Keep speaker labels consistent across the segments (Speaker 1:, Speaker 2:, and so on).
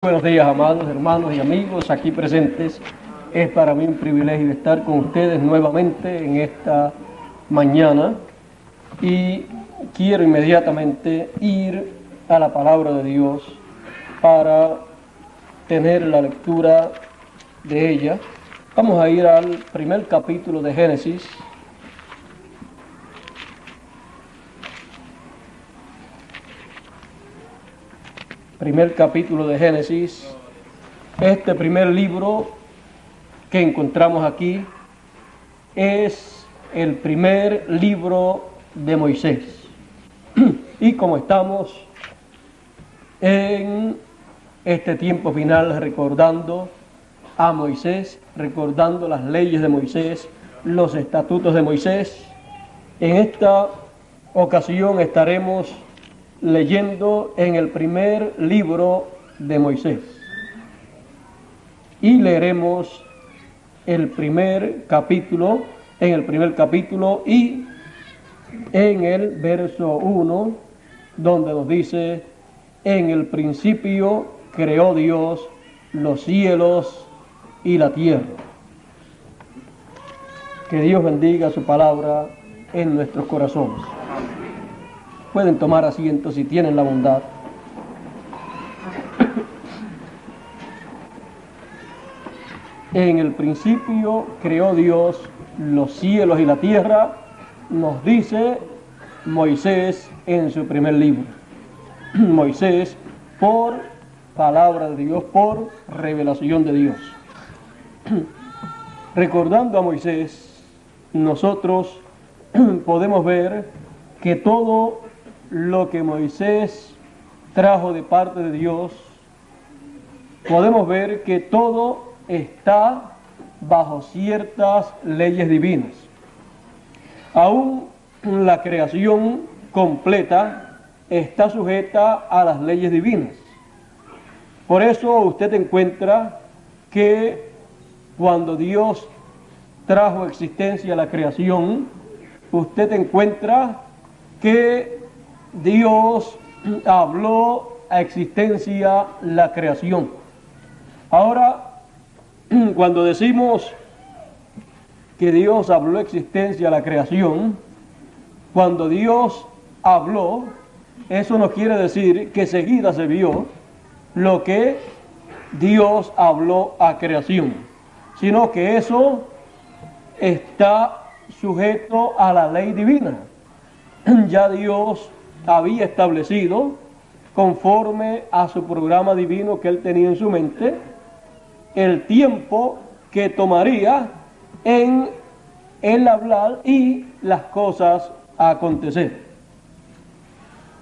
Speaker 1: Buenos días, amados hermanos y amigos aquí presentes. Es para mí un privilegio estar con ustedes nuevamente en esta mañana y quiero inmediatamente ir a la palabra de Dios para tener la lectura de ella. Vamos a ir al primer capítulo de Génesis. Primer capítulo de Génesis. Este primer libro que encontramos aquí es el primer libro de Moisés. Y como estamos en este tiempo final recordando a Moisés, recordando las leyes de Moisés, los estatutos de Moisés, en esta ocasión estaremos leyendo en el primer libro de Moisés y leeremos el primer capítulo, y en el verso 1, donde nos dice: en el principio creó Dios los cielos y la tierra. Que Dios bendiga su palabra en nuestros corazones. Pueden tomar asiento si tienen la bondad. En el principio creó Dios los cielos y la tierra, nos dice Moisés en su primer libro. Moisés, por palabra de Dios, por revelación de Dios. Recordando a Moisés, nosotros podemos ver que todo lo que Moisés trajo de parte de Dios, podemos ver que todo está bajo ciertas leyes divinas. Aún la creación completa está sujeta a las leyes divinas. Por eso usted encuentra que cuando Dios trajo existencia a la creación, usted encuentra que Dios habló a existencia la creación. Ahora, cuando decimos que Dios habló a existencia la creación, cuando Dios habló, eso no quiere decir que seguida se vio lo que Dios habló a creación, sino que eso está sujeto a la ley divina. Ya Dios había establecido, conforme a su programa divino que Él tenía en su mente, el tiempo que tomaría en el hablar y las cosas a acontecer.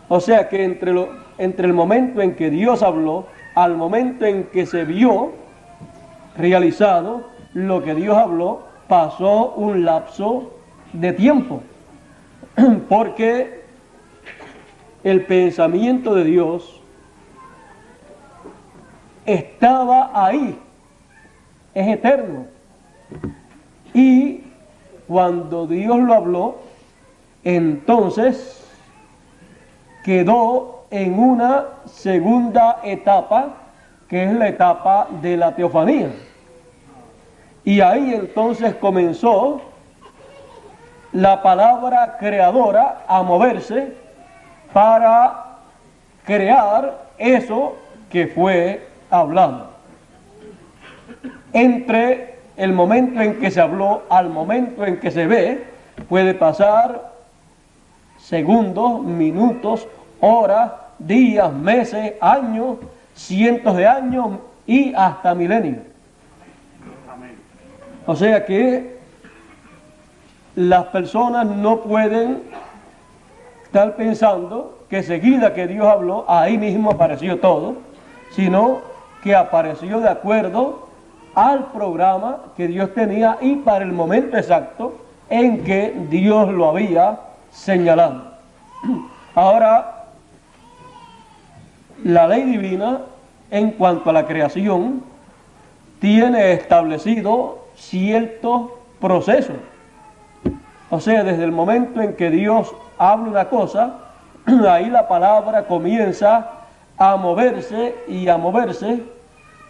Speaker 1: O sea que entre el momento en que Dios habló, al momento en que se vio realizado lo que Dios habló, pasó un lapso de tiempo. Porque el pensamiento de Dios estaba ahí, es eterno. Y cuando Dios lo habló, entonces quedó en una segunda etapa, que es la etapa de la teofanía. Y ahí entonces comenzó la palabra creadora a moverse para crear eso que fue hablado. Entre el momento en que se habló al momento en que se ve, puede pasar segundos, minutos, horas, días, meses, años, cientos de años y hasta milenios. O sea que las personas no pueden estar pensando que seguida que Dios habló, ahí mismo apareció todo, sino que apareció de acuerdo al programa que Dios tenía y para el momento exacto en que Dios lo había señalado. Ahora, la ley divina en cuanto a la creación tiene establecido ciertos procesos. O sea, desde el momento en que Dios habla una cosa, ahí la palabra comienza a moverse y a moverse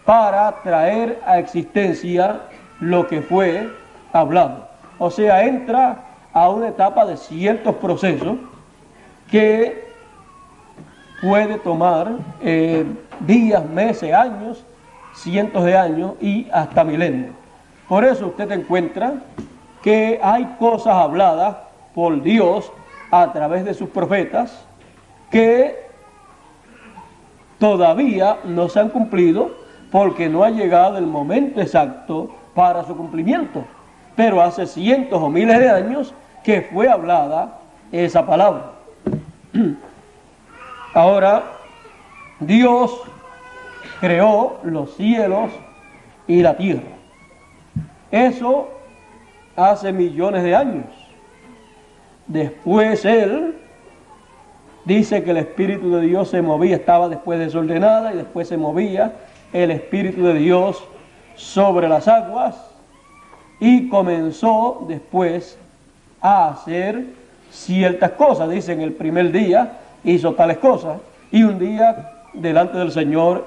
Speaker 1: para traer a existencia lo que fue hablado. O sea, entra a una etapa de ciertos procesos que puede tomar días, meses, años, cientos de años y hasta milenios. Por eso usted encuentra que hay cosas habladas por Dios a través de sus profetas que todavía no se han cumplido porque no ha llegado el momento exacto para su cumplimiento. Pero hace cientos o miles de años que fue hablada esa palabra. Ahora, Dios creó los cielos y la tierra. Eso hace millones de años. Después Él dice que el Espíritu de Dios se movía, estaba después desordenada y después se movía el Espíritu de Dios sobre las aguas y comenzó después a hacer ciertas cosas. Dice, en el primer día hizo tales cosas y un día delante del Señor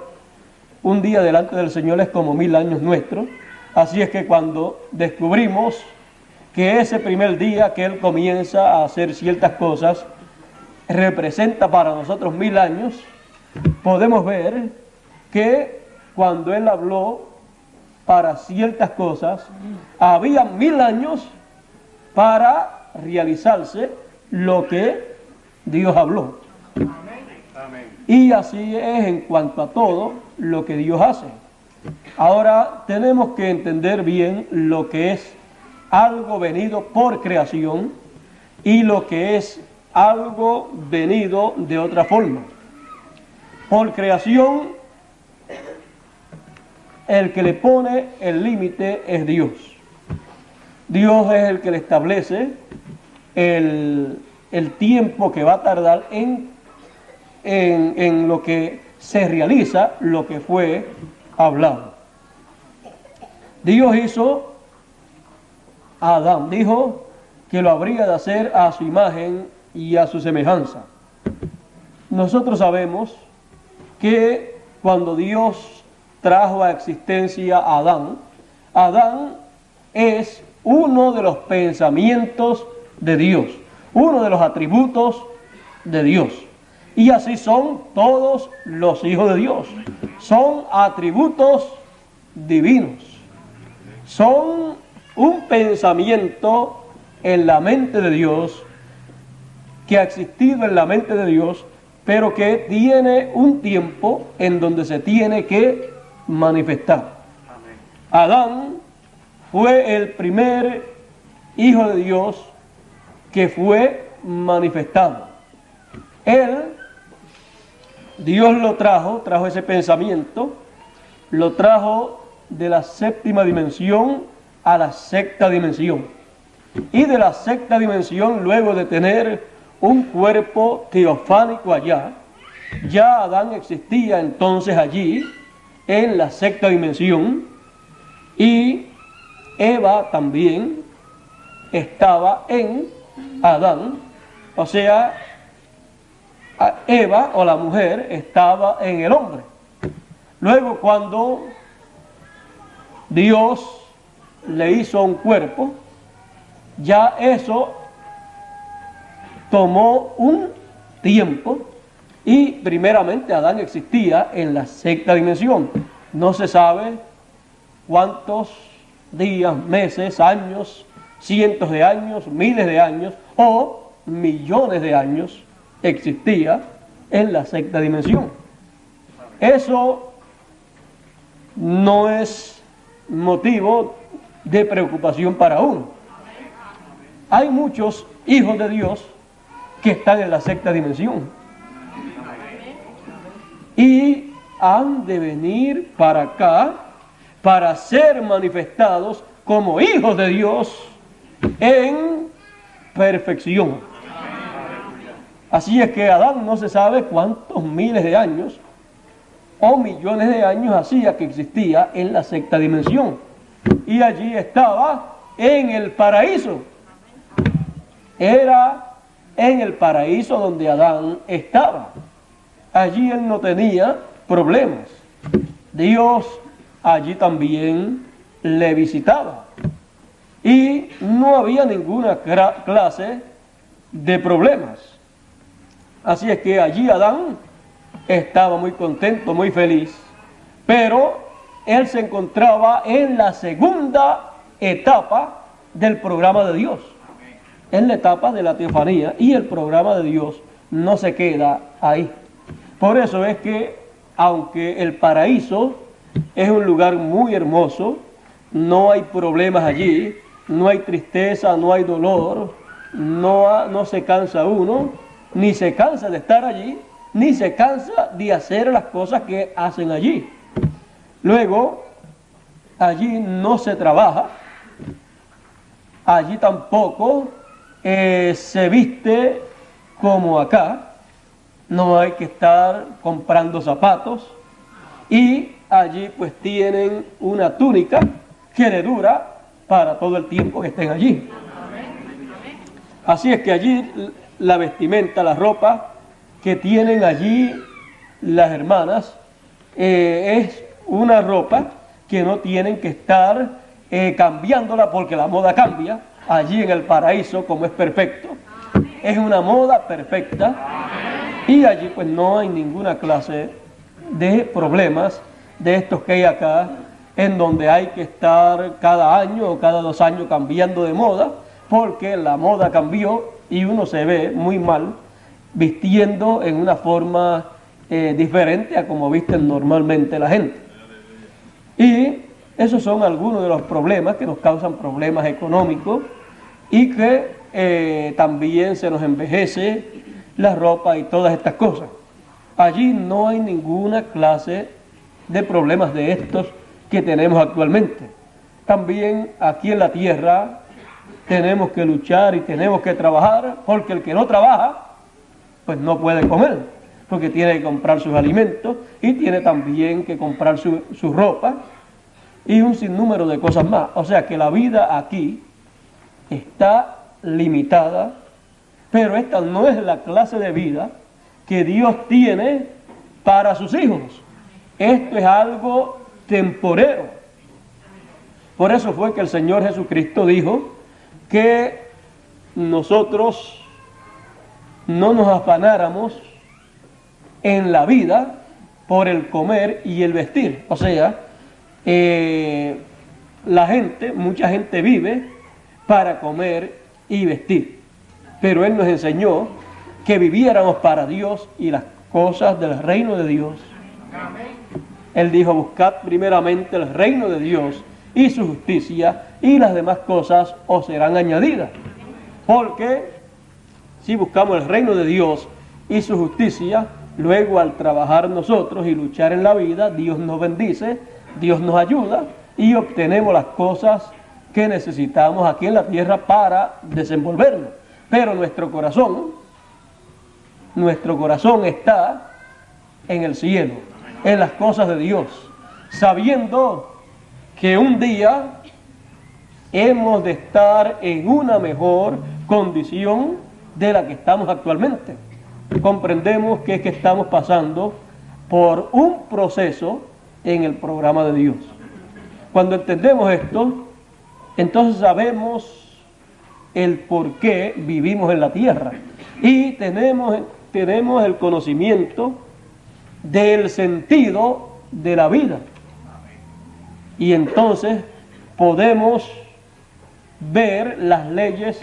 Speaker 1: es como 1000 años nuestros. Así es que cuando descubrimos que ese primer día que Él comienza a hacer ciertas cosas representa para nosotros 1000 años, podemos ver que cuando Él habló para ciertas cosas, había 1000 años para realizarse lo que Dios habló. Amén. Y así es en cuanto a todo lo que Dios hace. Ahora tenemos que entender bien lo que es algo venido por creación y lo que es algo venido de otra forma. Por creación, el que le pone el límite es Dios. Dios es el que le establece el tiempo que va a tardar en lo que se realiza, lo que fue hablado. Dios hizo a Adán, dijo que lo habría de hacer a su imagen y a su semejanza. Nosotros sabemos que cuando Dios trajo a existencia a Adán, Adán es uno de los pensamientos de Dios, uno de los atributos de Dios. Y así son todos los hijos de Dios. Son atributos divinos. Son un pensamiento en la mente de Dios, que ha existido en la mente de Dios, pero que tiene un tiempo en donde se tiene que manifestar. Amén. Adán fue el primer hijo de Dios que fue manifestado. Dios lo trajo ese pensamiento, lo trajo de la séptima dimensión a la sexta dimensión. Y de la sexta dimensión, luego de tener un cuerpo teofánico allá, ya Adán existía entonces allí, en la sexta dimensión, y Eva también estaba en Adán, o sea, Eva o la mujer estaba en el hombre. Luego, cuando Dios le hizo un cuerpo, ya eso tomó un tiempo y primeramente Adán existía en la sexta dimensión. No se sabe cuántos días, meses, años, cientos de años, miles de años o millones de años existía en la sexta dimensión. Eso no es motivo de preocupación para uno. Hay muchos hijos de Dios que están en la sexta dimensión y han de venir para acá para ser manifestados como hijos de Dios en perfección. Así es que Adán no se sabe cuántos miles de años o millones de años hacía que existía en la sexta dimensión. Y allí estaba en el paraíso. Era en el paraíso donde Adán estaba. allí él no tenía problemas. Dios allí también le visitaba. Y no había ninguna clase de problemas. Así es que allí Adán estaba muy contento, muy feliz. Pero él se encontraba en la segunda etapa del programa de Dios. En la etapa de la teofanía, y el programa de Dios no se queda ahí. Por eso es que, aunque el paraíso es un lugar muy hermoso, no hay problemas allí, no hay tristeza, no hay dolor, no se cansa uno, ni se cansa de estar allí, ni se cansa de hacer las cosas que hacen allí. Luego, allí no se trabaja, allí tampoco se viste como acá, no hay que estar comprando zapatos, y allí pues tienen una túnica que le dura para todo el tiempo que estén allí. Así es que allí la vestimenta, la ropa que tienen allí las hermanas es una ropa que no tienen que estar cambiándola, porque la moda cambia. Allí en el paraíso, como es perfecto, es una moda perfecta, y allí pues no hay ninguna clase de problemas de estos que hay acá, en donde hay que estar cada año o cada 2 años cambiando de moda, porque la moda cambió y uno se ve muy mal vistiendo en una forma diferente a como visten normalmente la gente. Y esos son algunos de los problemas que nos causan problemas económicos, y que también se nos envejece la ropa y todas estas cosas. Allí no hay ninguna clase de problemas de estos que tenemos actualmente. También aquí en la tierra tenemos que luchar y tenemos que trabajar, porque el que no trabaja pues no puede comer, porque tiene que comprar sus alimentos y tiene también que comprar su ropa y un sinnúmero de cosas más. O sea que la vida aquí está limitada, pero esta no es la clase de vida que Dios tiene para sus hijos. Esto es algo temporero. Por eso fue que el Señor Jesucristo dijo que nosotros no nos afanáramos en la vida por el comer y el vestir. O sea, mucha gente vive para comer y vestir, pero Él nos enseñó que viviéramos para Dios y las cosas del reino de Dios. Él dijo: buscad primeramente el reino de Dios y su justicia, y las demás cosas os serán añadidas. Porque si buscamos el reino de Dios y su justicia, luego al trabajar nosotros y luchar en la vida, Dios nos bendice, Dios nos ayuda y obtenemos las cosas que necesitamos aquí en la tierra para desenvolvernos. Pero nuestro corazón está en el cielo, en las cosas de Dios, sabiendo que un día hemos de estar en una mejor condición de la que estamos actualmente. Comprendemos que es que estamos pasando por un proceso en el programa de Dios. Cuando entendemos esto, entonces sabemos el por qué vivimos en la tierra y tenemos el conocimiento del sentido de la vida, y entonces podemos ver las leyes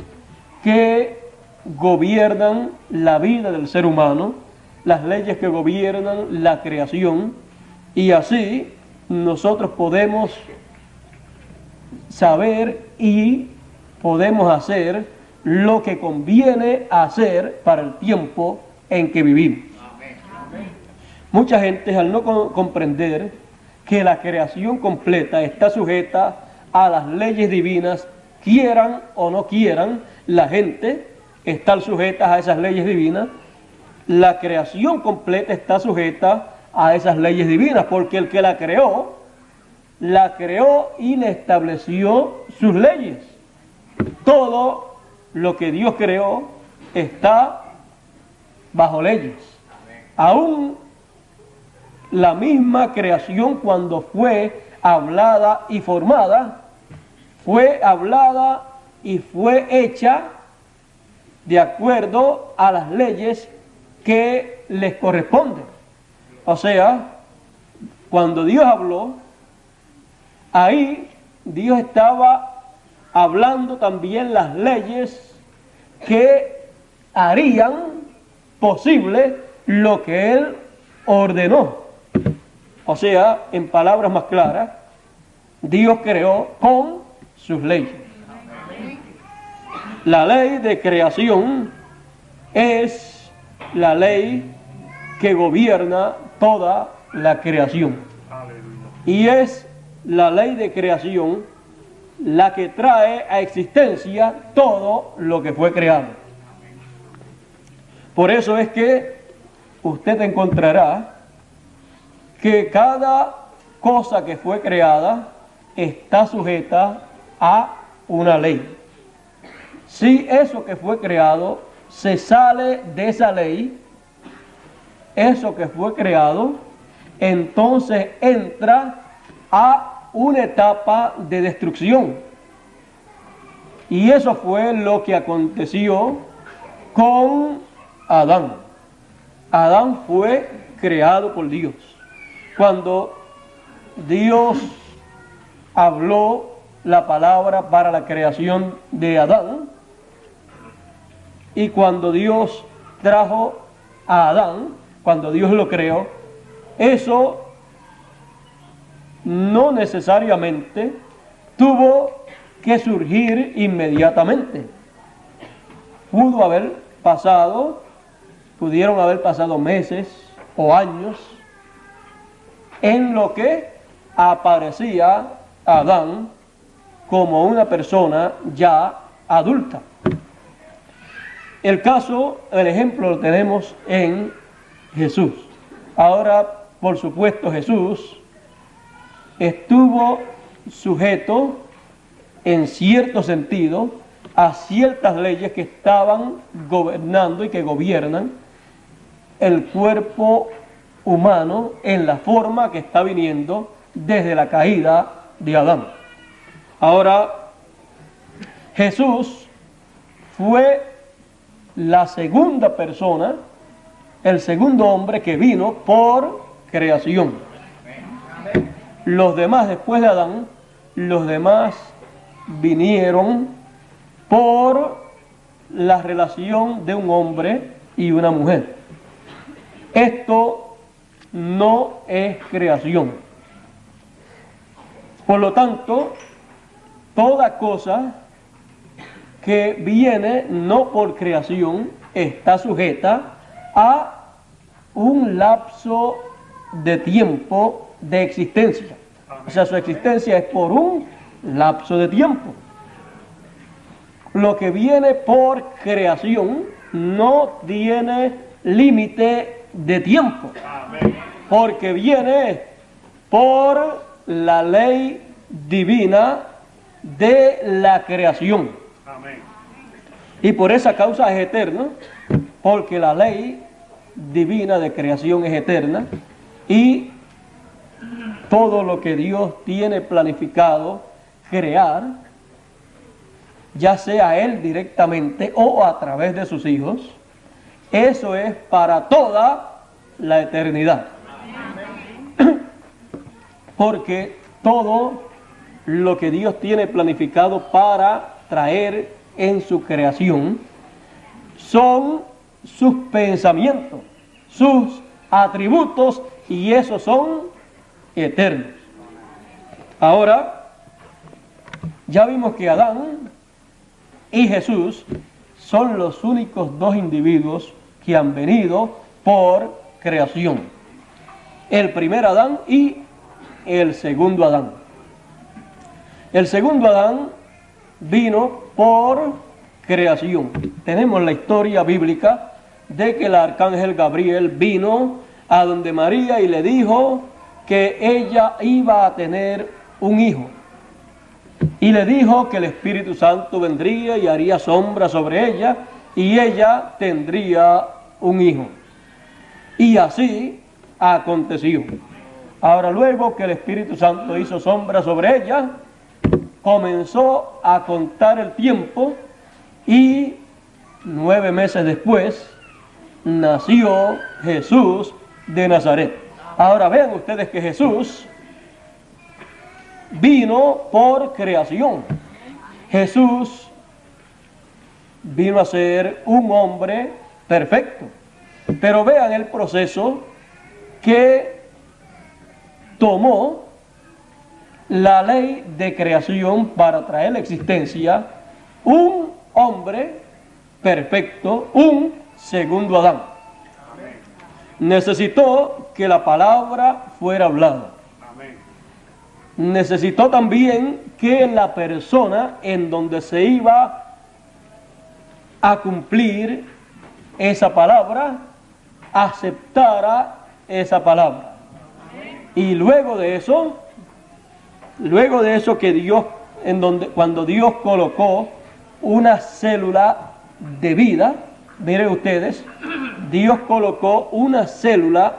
Speaker 1: que gobiernan la vida del ser humano, las leyes que gobiernan la creación, y así nosotros podemos saber y podemos hacer lo que conviene hacer para el tiempo en que vivimos. Mucha gente, al no comprender que la creación completa está sujeta a las leyes divinas, quieran o no quieran, la gente está sujeta a esas leyes divinas. La creación completa está sujeta a esas leyes divinas, porque el que la creó y le estableció sus leyes. Todo lo que Dios creó está bajo leyes. Aún la misma creación, cuando fue hablada y formada, fue hablada y fue hecha de acuerdo a las leyes que les corresponden. O sea, cuando Dios habló, ahí Dios estaba hablando también las leyes que harían posible lo que Él ordenó. O sea, en palabras más claras, Dios creó con sus leyes. La ley de creación es la ley que gobierna toda la creación. Y es la ley de creación la que trae a existencia todo lo que fue creado. Por eso es que usted encontrará que cada cosa que fue creada está sujeta a una ley. Si eso que fue creado se sale de esa ley, eso que fue creado, entonces entra a una etapa de destrucción. Y eso fue lo que aconteció con Adán. Adán fue creado por Dios. Cuando Dios habló la palabra para la creación de Adán, y cuando Dios trajo a Adán, cuando Dios lo creó, eso no necesariamente tuvo que surgir inmediatamente. Pudieron haber pasado meses o años en lo que aparecía Adán como una persona ya adulta. El ejemplo lo tenemos en Jesús. Ahora, por supuesto, Jesús estuvo sujeto en cierto sentido a ciertas leyes que estaban gobernando y que gobiernan el cuerpo humano en la forma que está viniendo desde la caída de Adán. Ahora, Jesús fue la segunda persona, el segundo hombre que vino por creación. Los demás, después de Adán, los demás vinieron por la relación de un hombre y una mujer. Esto no es creación. Por lo tanto, toda cosa que viene no por creación está sujeta a un lapso de tiempo de existencia. O sea, su existencia es por un lapso de tiempo. Lo que viene por creación no tiene límite de tiempo, porque viene por la ley divina de la creación. Y por esa causa es eterno, porque la ley divina de creación es eterna, y todo lo que Dios tiene planificado crear, ya sea Él directamente o a través de sus hijos, eso es para toda la eternidad. Porque todo lo que Dios tiene planificado para traer en su creación son sus pensamientos, sus atributos, y esos son eternos. Ahora, ya vimos que Adán y Jesús son los únicos dos individuos que han venido por creación. El primer Adán y el segundo Adán. El segundo Adán vino por creación. Tenemos la historia bíblica de que el arcángel Gabriel vino a donde María y le dijo que ella iba a tener un hijo. Y le dijo que el Espíritu Santo vendría y haría sombra sobre ella, y ella tendría un hijo. Y así aconteció. Ahora, luego que el Espíritu Santo hizo sombra sobre ella, comenzó a contar el tiempo y 9 meses después nació Jesús de Nazaret. Ahora vean ustedes que Jesús vino por creación. Jesús vino a ser un hombre perfecto. Pero vean el proceso que tomó la ley de creación para traer a la existencia un hombre perfecto, un segundo Adán. Necesitó que la palabra fuera hablada. Necesitó también que la persona en donde se iba a cumplir esa palabra aceptara esa palabra. Y luego de eso que Dios, cuando Dios colocó una célula de vida, miren ustedes, Dios colocó una célula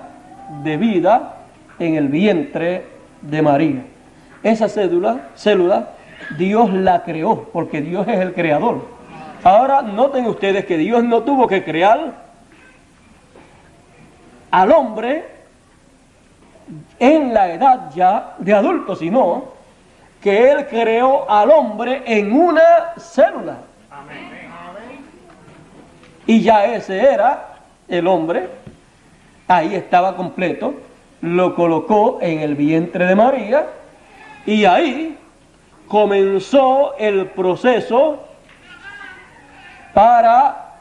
Speaker 1: de vida en el vientre de María. Esa célula, Dios la creó, porque Dios es el creador. Ahora noten ustedes que Dios no tuvo que crear al hombre en la edad ya de adulto, sino que Él creó al hombre en una célula. Y ya ese era el hombre, ahí estaba completo, lo colocó en el vientre de María y ahí comenzó el proceso para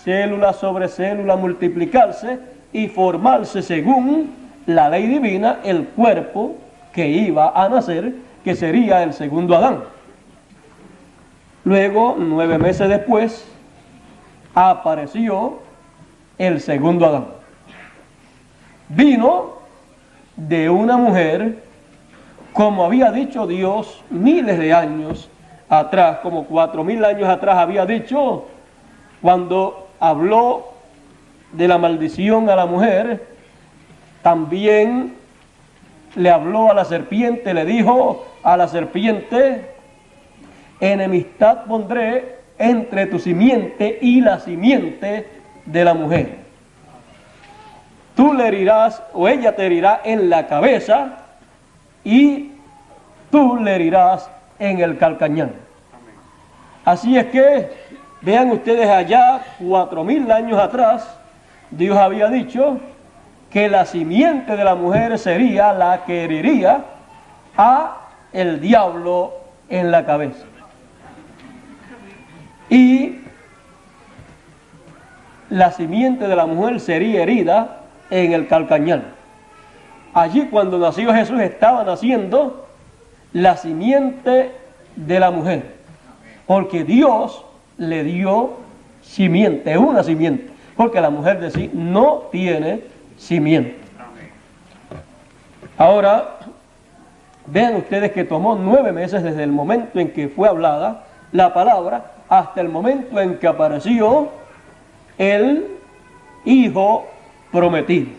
Speaker 1: célula sobre célula multiplicarse y formarse según la ley divina el cuerpo que iba a nacer, que sería el segundo Adán. Luego, 9 meses después, apareció el segundo Adán. Vino de una mujer, como había dicho Dios miles de años atrás, como 4000 años atrás había dicho, cuando habló de la maldición a la mujer, también le habló a la serpiente, le dijo a la serpiente: enemistad pondré entre tu simiente y la simiente de la mujer. Tú le herirás, o ella te herirá en la cabeza, y tú le herirás en el calcañar. Así es que, vean ustedes, allá 4000 años atrás, Dios había dicho que la simiente de la mujer sería la que heriría a el diablo en la cabeza. Y la simiente de la mujer sería herida en el calcañar. Allí, cuando nació Jesús, estaba naciendo la simiente de la mujer, porque Dios le dio simiente, una simiente, porque la mujer de sí no tiene simiente. Ahora, vean ustedes que tomó 9 meses desde el momento en que fue hablada la palabra hasta el momento en que apareció el Hijo prometido.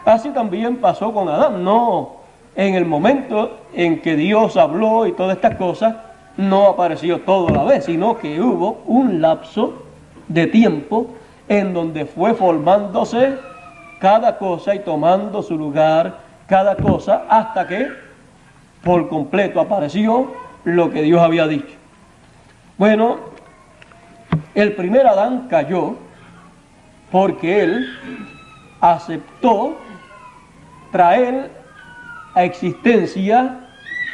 Speaker 1: Así también pasó con Adán. No, en el momento en que Dios habló y todas estas cosas, no apareció todo a la vez, sino que hubo un lapso de tiempo en donde fue formándose cada cosa y tomando su lugar cada cosa, hasta que por completo apareció lo que Dios había dicho. Bueno, el primer Adán cayó porque él aceptó traer a existencia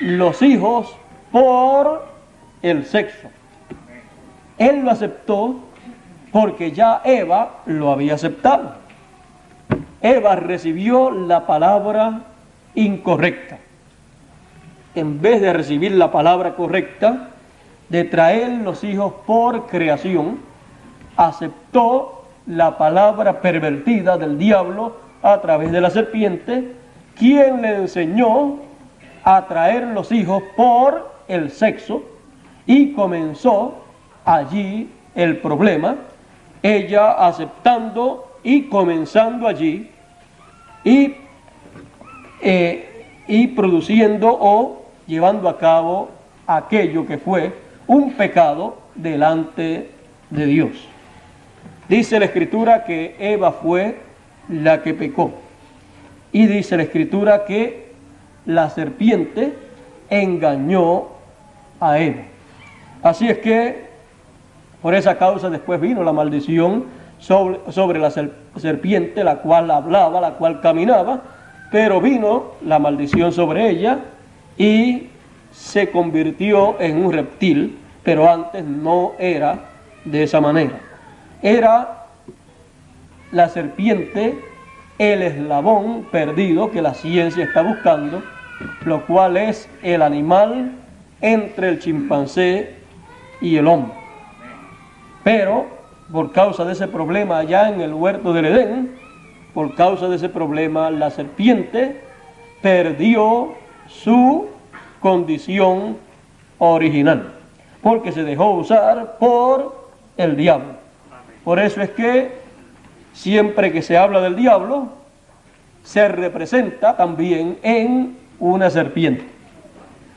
Speaker 1: los hijos por el sexo. Él lo aceptó porque ya Eva lo había aceptado. Eva recibió la palabra incorrecta. En vez de recibir la palabra correcta, de traer los hijos por creación, aceptó la palabra pervertida del diablo a través de la serpiente, quien le enseñó a traer los hijos por el sexo, y comenzó allí el problema, ella aceptando y comenzando allí y produciendo o llevando a cabo aquello que fue un pecado delante de Dios. Dice la Escritura que Eva fue la que pecó. Y dice la Escritura que la serpiente engañó a Eva. Así es que por esa causa después vino la maldición sobre la serpiente, la cual hablaba, la cual caminaba, pero vino la maldición sobre ella y se convirtió en un reptil, pero antes no era de esa manera. Era la serpiente el eslabón perdido que la ciencia está buscando, lo cual es el animal entre el chimpancé y el hombre. Pero por causa de ese problema allá en el huerto del Edén, por causa de ese problema la serpiente perdió su condición original, porque se dejó usar por el diablo. Por eso es que siempre que se habla del diablo, se representa también en una serpiente,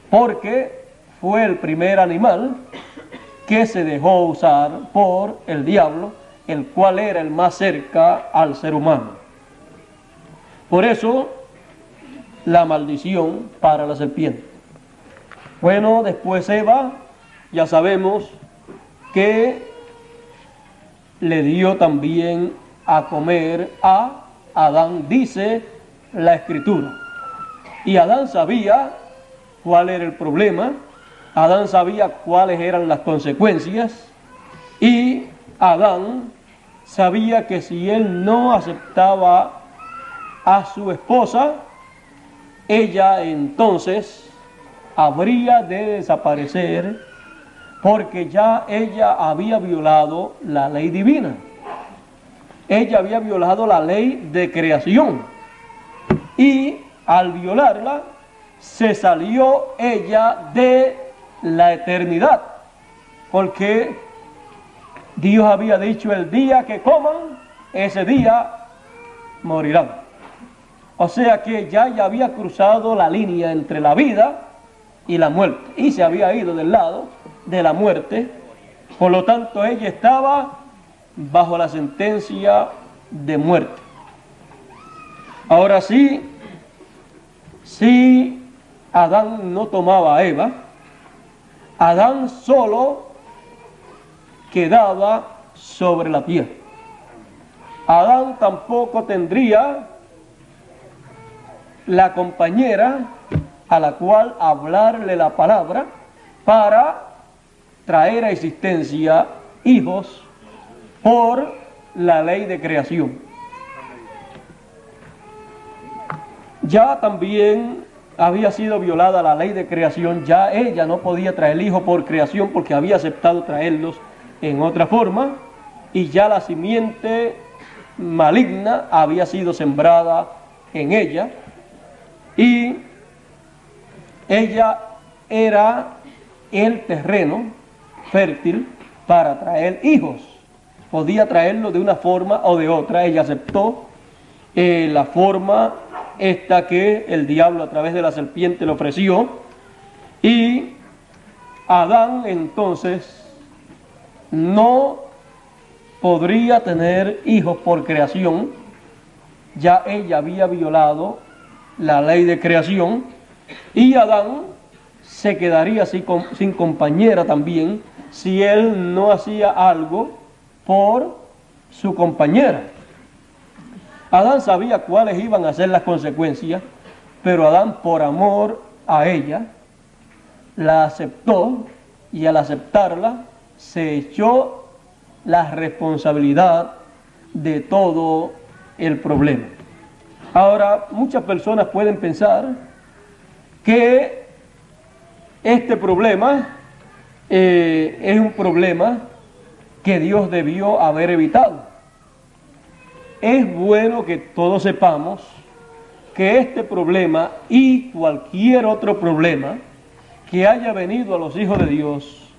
Speaker 1: porque fue el primer animal que se dejó usar por el diablo, el cual era el más cerca al ser humano. Por eso, la maldición para la serpiente. Bueno, después Eva, ya sabemos que le dio también a comer a Adán, dice la Escritura. Y Adán sabía cuál era el problema, Adán sabía cuáles eran las consecuencias, y Adán sabía que si él no aceptaba a su esposa, ella entonces habría de desaparecer, porque ya ella había violado la ley divina. Ella había violado la ley de creación, y al violarla se salió ella de la eternidad, porque Dios había dicho: el día que coman, ese día morirán. O sea que ya había cruzado la línea entre la vida y la muerte, y se había ido del lado de la muerte. Por lo tanto, ella estaba bajo la sentencia de muerte. Ahora sí, si Adán no tomaba a Eva, Adán solo quedaba sobre la tierra. Adán tampoco tendría la compañera a la cual hablarle la palabra para traer a existencia hijos por la ley de creación. Ya también había sido violada la ley de creación, ya ella no podía traer hijos por creación porque había aceptado traerlos en otra forma, y ya la simiente maligna había sido sembrada en ella, y ella era el terreno fértil para traer hijos. Podía traerlo de una forma o de otra. Ella aceptó la forma esta que el diablo a través de la serpiente le ofreció, y Adán entonces no podría tener hijos por creación. Ya ella había violado la ley de creación, y Adán se quedaría sin compañera también si él no hacía algo por su compañera. Adán sabía cuáles iban a ser las consecuencias, pero Adán, por amor a ella, la aceptó, y al aceptarla se echó la responsabilidad de todo el problema. Ahora, muchas personas pueden pensar que este problema es un problema que Dios debió haber evitado. Es bueno que todos sepamos que este problema y cualquier otro problema que haya venido a los hijos de Dios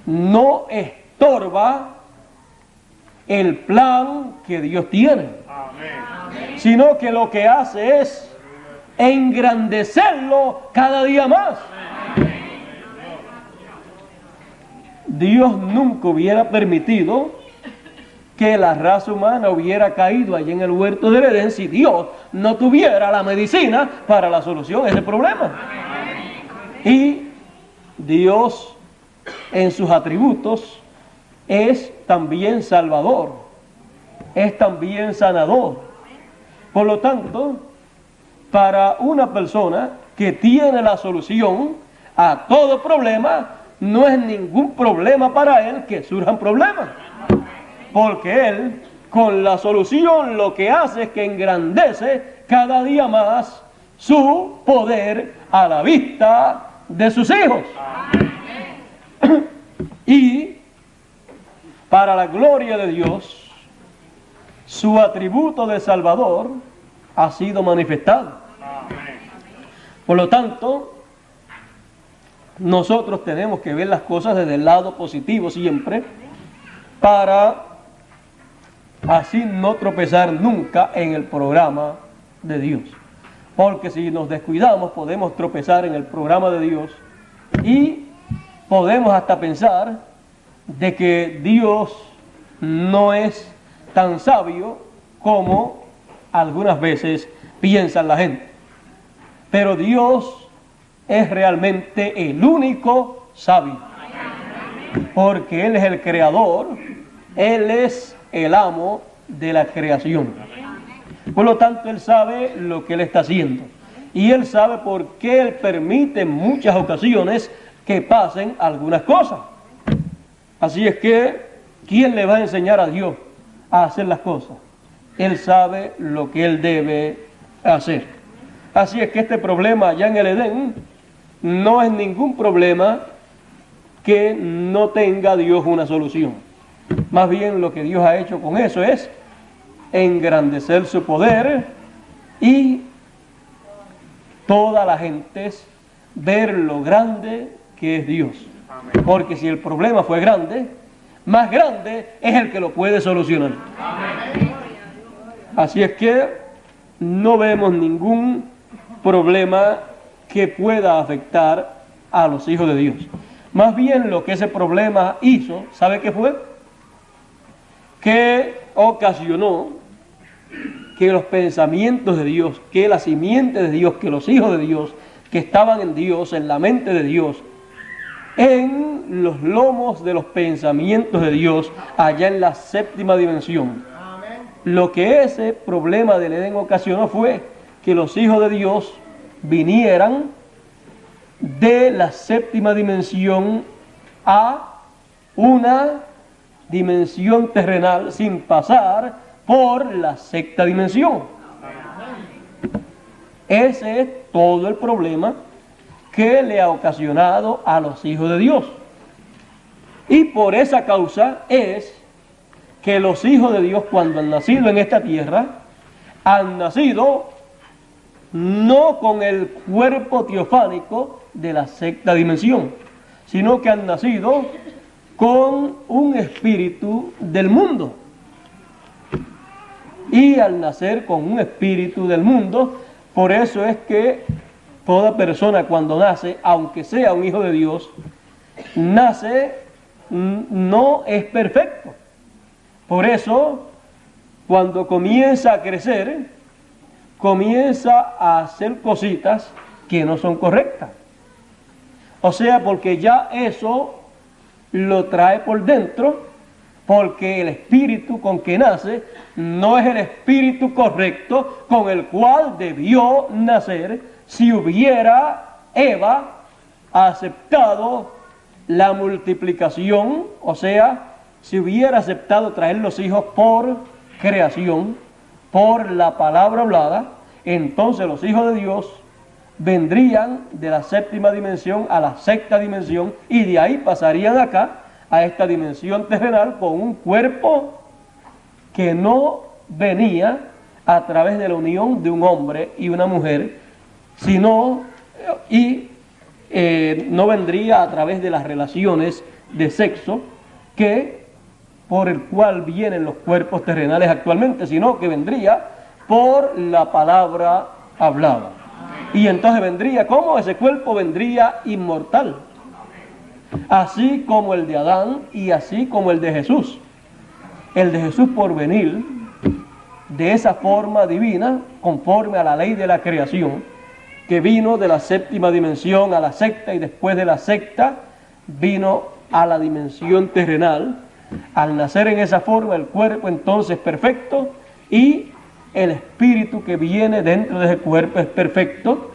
Speaker 1: no estorba el plan que Dios tiene, sino que lo que hace es engrandecerlo cada día más. Dios nunca hubiera permitido que la raza humana hubiera caído allí en el huerto del Edén si Dios no tuviera la medicina para la solución a ese problema. Y Dios, en sus atributos, es también salvador, es también sanador. Por lo tanto, para una persona que tiene la solución a todo problema, no es ningún problema para él que surjan problemas, porque él con la solución lo que hace es que engrandece cada día más su poder a la vista de sus hijos. Y para la gloria de Dios, su atributo de Salvador ha sido manifestado. Por lo tanto, nosotros tenemos que ver las cosas desde el lado positivo siempre, para así no tropezar nunca en el programa de Dios. Porque si nos descuidamos podemos tropezar en el programa de Dios y podemos hasta pensar de que Dios no es tan sabio como algunas veces piensa la gente. Pero Dios es realmente el único sabio, porque Él es el creador, Él es el amo de la creación. Por lo tanto, Él sabe lo que Él está haciendo, y Él sabe por qué Él permite en muchas ocasiones que pasen algunas cosas. Así es que, ¿quién le va a enseñar a Dios a hacer las cosas? Él sabe lo que Él debe hacer. Así es que este problema allá en el Edén no es ningún problema que no tenga Dios una solución. Más bien lo que Dios ha hecho con eso es engrandecer su poder y toda la gente ver lo grande que es Dios. Amén. Porque si el problema fue grande, más grande es el que lo puede solucionar. Amén. Así es que no vemos ningún problema que pueda afectar a los hijos de Dios. Más bien lo que ese problema hizo, ¿sabe qué fue? Que ocasionó que los pensamientos de Dios, que la simiente de Dios, que los hijos de Dios, que estaban en Dios, en la mente de Dios, en los lomos de los pensamientos de Dios, allá en la séptima dimensión. Lo que ese problema del Edén ocasionó fue que los hijos de Dios vinieran de la séptima dimensión a una dimensión terrenal sin pasar por la sexta dimensión. Ese es todo el problema que le ha ocasionado a los hijos de Dios. Y por esa causa es que los hijos de Dios, cuando han nacido en esta tierra, han nacido no con el cuerpo teofánico de la sexta dimensión, sino que han nacido con un espíritu del mundo. Y al nacer con un espíritu del mundo, por eso es que toda persona cuando nace, aunque sea un hijo de Dios, nace, no es perfecto. Por eso, cuando comienza a crecer, comienza a hacer cositas que no son correctas. O sea, porque ya eso lo trae por dentro, porque el espíritu con que nace no es el espíritu correcto con el cual debió nacer si hubiera Eva aceptado la multiplicación, o sea, si hubiera aceptado traer los hijos por creación, por la palabra hablada, entonces los hijos de Dios vendrían de la séptima dimensión a la sexta dimensión y de ahí pasarían acá a esta dimensión terrenal con un cuerpo que no venía a través de la unión de un hombre y una mujer, sino no vendría a través de las relaciones de sexo que por el cual vienen los cuerpos terrenales actualmente, sino que vendría por la palabra hablada. Y entonces vendría, ¿cómo? Ese cuerpo vendría inmortal, así como el de Adán y así como el de Jesús. El de Jesús por venir de esa forma divina, conforme a la ley de la creación, que vino de la séptima dimensión a la sexta y después de la sexta vino a la dimensión terrenal. Al nacer en esa forma, el cuerpo entonces perfecto y el espíritu que viene dentro de ese cuerpo es perfecto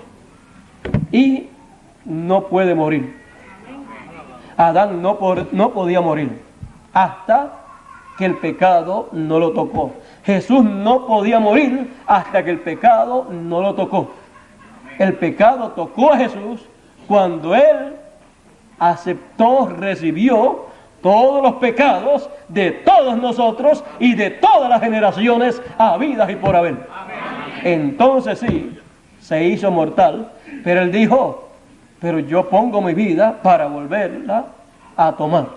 Speaker 1: y no puede morir. Adán no podía morir hasta que el pecado no lo tocó. Jesús no podía morir hasta que el pecado no lo tocó. El pecado tocó a Jesús cuando Él aceptó, recibió todos los pecados de todos nosotros y de todas las generaciones habidas y por haber. Entonces sí, se hizo mortal, pero Él dijo, pero yo pongo mi vida para volverla a tomar.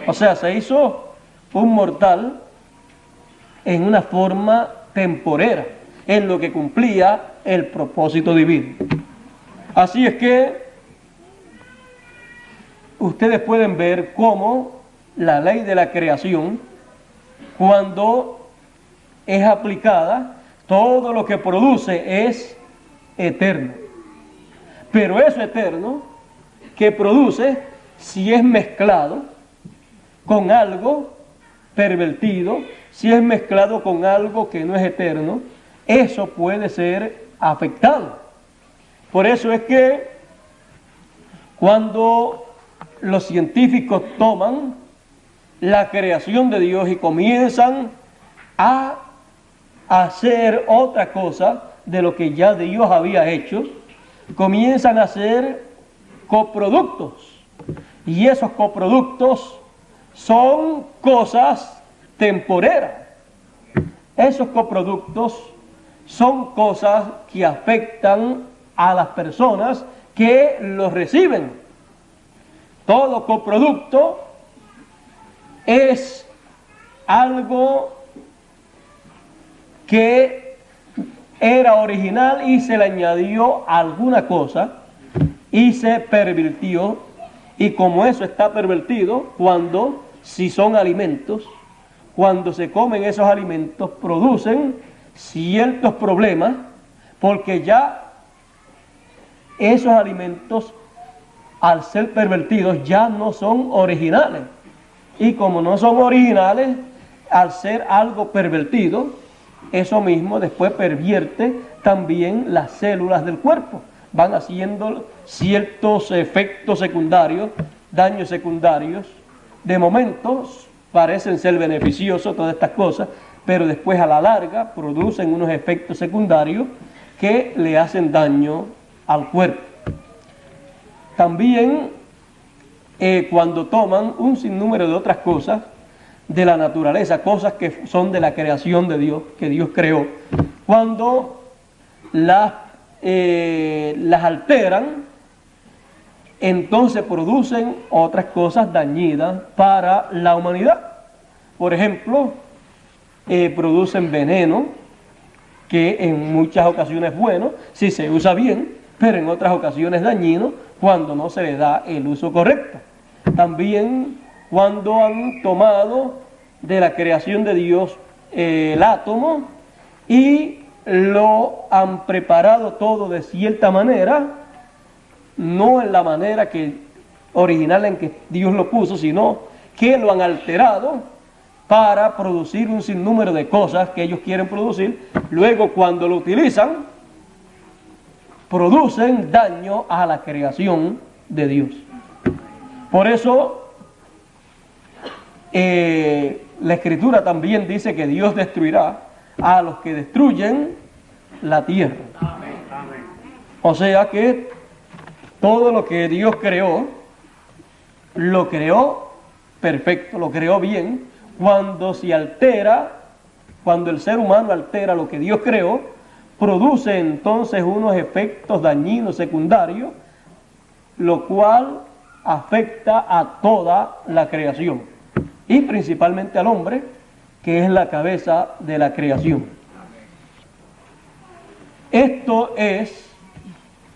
Speaker 1: O sea, se hizo un mortal en una forma temporera, en lo que cumplía el propósito divino. Así es que ustedes pueden ver cómo la ley de la creación, cuando es aplicada, todo lo que produce es eterno. Pero eso eterno que produce, si es mezclado con algo pervertido, si es mezclado con algo que no es eterno, eso puede ser afectado. Por eso es que cuando los científicos toman la creación de Dios y comienzan a hacer otra cosa de lo que ya Dios había hecho, comienzan a hacer coproductos. Y esos coproductos son cosas temporeras. Esos coproductos son cosas que afectan a las personas que los reciben. Todo coproducto es algo que era original y se le añadió alguna cosa y se pervirtió. Y como eso está pervertido, si son alimentos, cuando se comen esos alimentos, producen ciertos problemas, porque ya esos alimentos, al ser pervertidos, ya no son originales. Y como no son originales, al ser algo pervertido, eso mismo después pervierte también las células del cuerpo. Van haciendo ciertos efectos secundarios, daños secundarios. De momento parecen ser beneficiosos todas estas cosas, pero después a la larga producen unos efectos secundarios que le hacen daño al cuerpo. También cuando toman un sinnúmero de otras cosas de la naturaleza, cosas que son de la creación de Dios, que Dios creó, cuando las alteran, entonces producen otras cosas dañinas para la humanidad. Por ejemplo, producen veneno, que en muchas ocasiones es bueno si se usa bien, pero en otras ocasiones dañino cuando no se le da el uso correcto. También cuando han tomado de la creación de Dios el átomo y lo han preparado todo de cierta manera, no en la manera original en que Dios lo puso, sino que lo han alterado para producir un sinnúmero de cosas que ellos quieren producir. Luego, cuando lo utilizan, producen daño a la creación de Dios. Por eso, la Escritura también dice que Dios destruirá a los que destruyen la tierra. O sea que todo lo que Dios creó, lo creó perfecto, lo creó bien. Cuando se altera, cuando el ser humano altera lo que Dios creó, produce entonces unos efectos dañinos secundarios, lo cual afecta a toda la creación. y principalmente al hombre, que es la cabeza de la creación. Esto es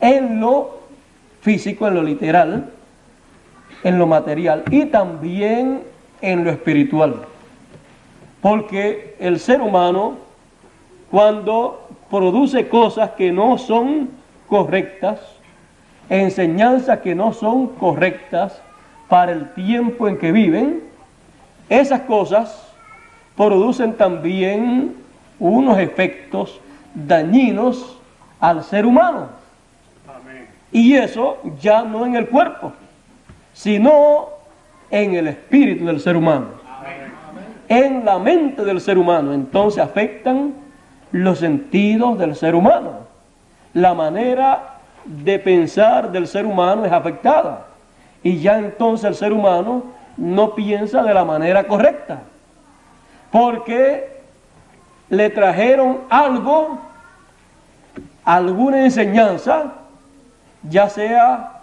Speaker 1: en lo físico, en lo literal, en lo material y también en lo espiritual. Porque el ser humano, cuando produce cosas que no son correctas, enseñanzas que no son correctas para el tiempo en que viven, esas cosas producen también unos efectos dañinos al ser humano. Amén. Y eso ya no en el cuerpo, sino en el espíritu del ser humano. Amén. En la mente del ser humano. Entonces afectan los sentidos del ser humano. La manera de pensar del ser humano es afectada. Y ya entonces el ser humano no piensa de la manera correcta. Porque le trajeron algo, alguna enseñanza, ya sea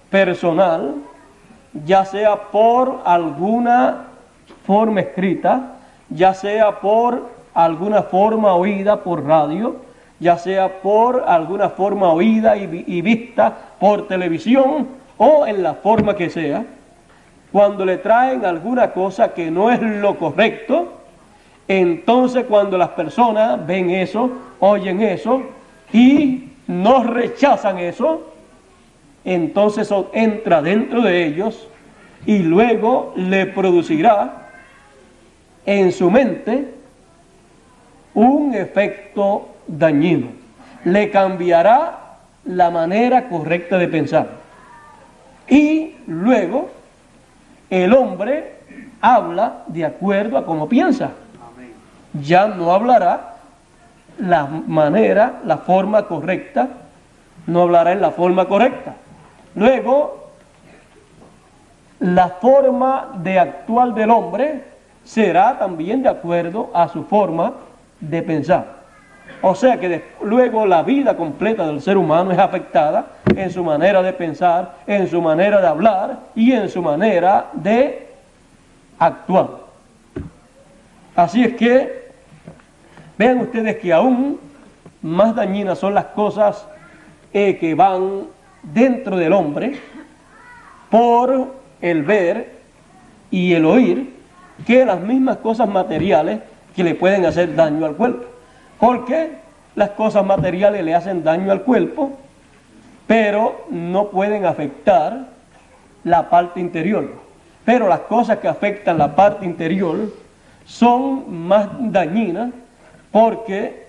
Speaker 1: personal, ya sea por alguna forma escrita, ya sea por alguna forma oída por radio, ya sea por alguna forma oída y vista por televisión o en la forma que sea. Cuando le traen alguna cosa que no es lo correcto, entonces cuando las personas ven eso, oyen eso y no rechazan eso, entonces eso entra dentro de ellos y luego le producirá en su mente un efecto dañino. Le cambiará la manera correcta de pensar. Y luego el hombre habla de acuerdo a cómo piensa. Ya no hablará la manera, la forma correcta, no hablará en la forma correcta. Luego, la forma de actuar del hombre será también de acuerdo a su forma de pensar. O sea que luego la vida completa del ser humano es afectada en su manera de pensar, en su manera de hablar y en su manera de actuar. Así es que vean ustedes que aún más dañinas son las cosas que van dentro del hombre por el ver y el oír que las mismas cosas materiales que le pueden hacer daño al cuerpo. Porque las cosas materiales le hacen daño al cuerpo, pero no pueden afectar la parte interior. Pero las cosas que afectan la parte interior son más dañinas porque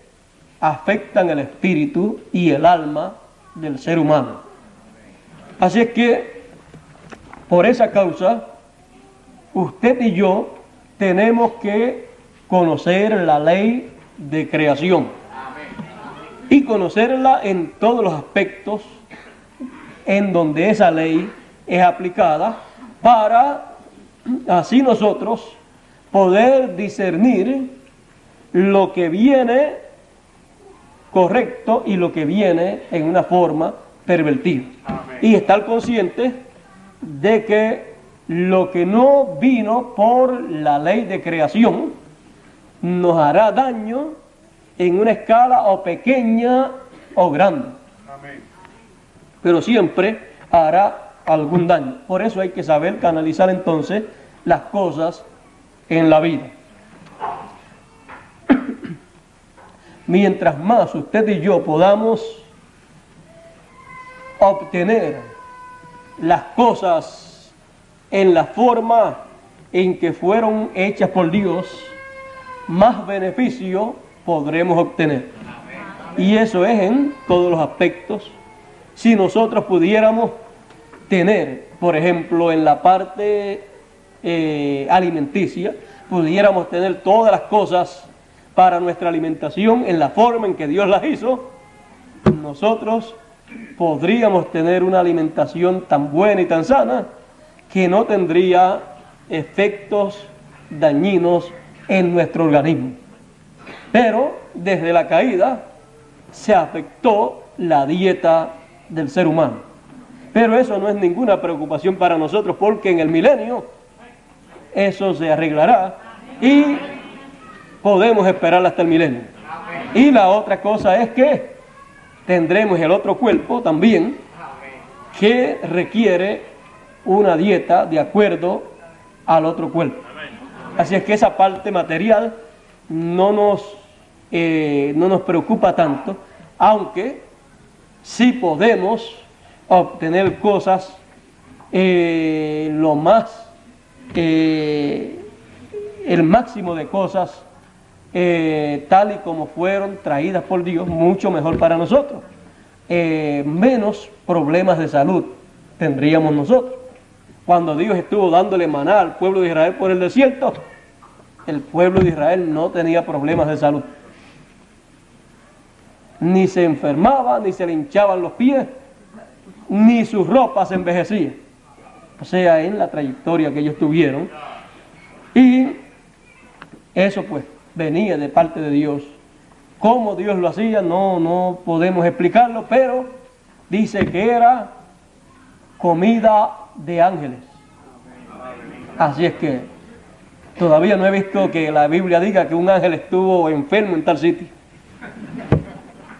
Speaker 1: afectan el espíritu y el alma del ser humano. Así es que, por esa causa, usted y yo tenemos que conocer la ley de creación y conocerla en todos los aspectos en donde esa ley es aplicada para así nosotros poder discernir lo que viene correcto y lo que viene en una forma pervertida. Amén. Y estar consciente de que lo que no vino por la ley de creación nos hará daño en una escala o pequeña o grande. Amén. Pero siempre hará algún daño. Por eso hay que saber canalizar entonces las cosas en la vida. Mientras más usted y yo podamos obtener las cosas en la forma en que fueron hechas por Dios, más beneficio podremos obtener. Y eso es en todos los aspectos. Si nosotros pudiéramos tener, por ejemplo, en la parte alimenticia, pudiéramos tener todas las cosas para nuestra alimentación en la forma en que Dios las hizo, nosotros podríamos tener una alimentación tan buena y tan sana que no tendría efectos dañinos en nuestro organismo. Pero desde la caída se afectó la dieta del ser humano. Pero eso no es ninguna preocupación para nosotros, porque en el milenio eso se arreglará y podemos esperar hasta el milenio. Y la otra cosa es que tendremos el otro cuerpo también que requiere una dieta de acuerdo al otro cuerpo. Así es que esa parte material no nos preocupa tanto, aunque sí podemos obtener cosas el máximo de cosas tal y como fueron traídas por Dios, mucho mejor para nosotros. Menos problemas de salud tendríamos nosotros. Cuando Dios estuvo dándole maná al pueblo de Israel por el desierto, el pueblo de Israel no tenía problemas de salud. Ni se enfermaba, ni se le hinchaban los pies, ni sus ropas se envejecían. O sea, en la trayectoria que ellos tuvieron. Y eso pues venía de parte de Dios. Cómo Dios lo hacía no podemos explicarlo, pero dice que era comida de ángeles. Así es que todavía no he visto que la Biblia diga que un ángel estuvo enfermo en tal sitio.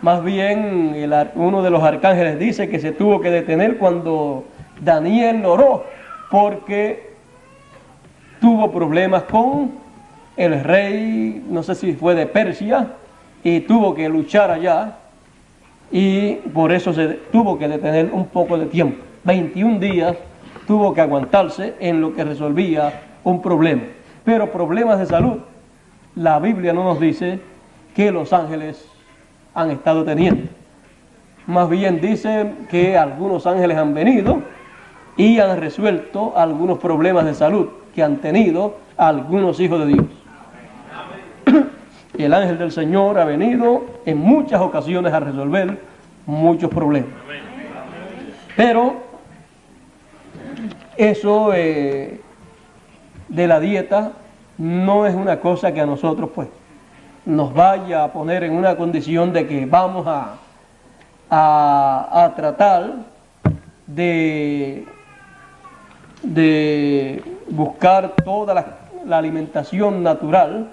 Speaker 1: Más bien uno de los arcángeles dice que se tuvo que detener cuando Daniel oró porque tuvo problemas con el rey, no sé si fue de Persia, y tuvo que luchar allá y por eso se tuvo que detener un poco de tiempo. 21 días tuvo que aguantarse en lo que resolvía un problema. Pero problemas de salud, la Biblia no nos dice que los ángeles han estado teniendo. Más bien dice que algunos ángeles han venido y han resuelto algunos problemas de salud que han tenido algunos hijos de Dios. El ángel del Señor ha venido en muchas ocasiones a resolver muchos problemas. Pero eso de la dieta no es una cosa que a nosotros pues nos vaya a poner en una condición de que vamos a tratar de buscar toda la alimentación natural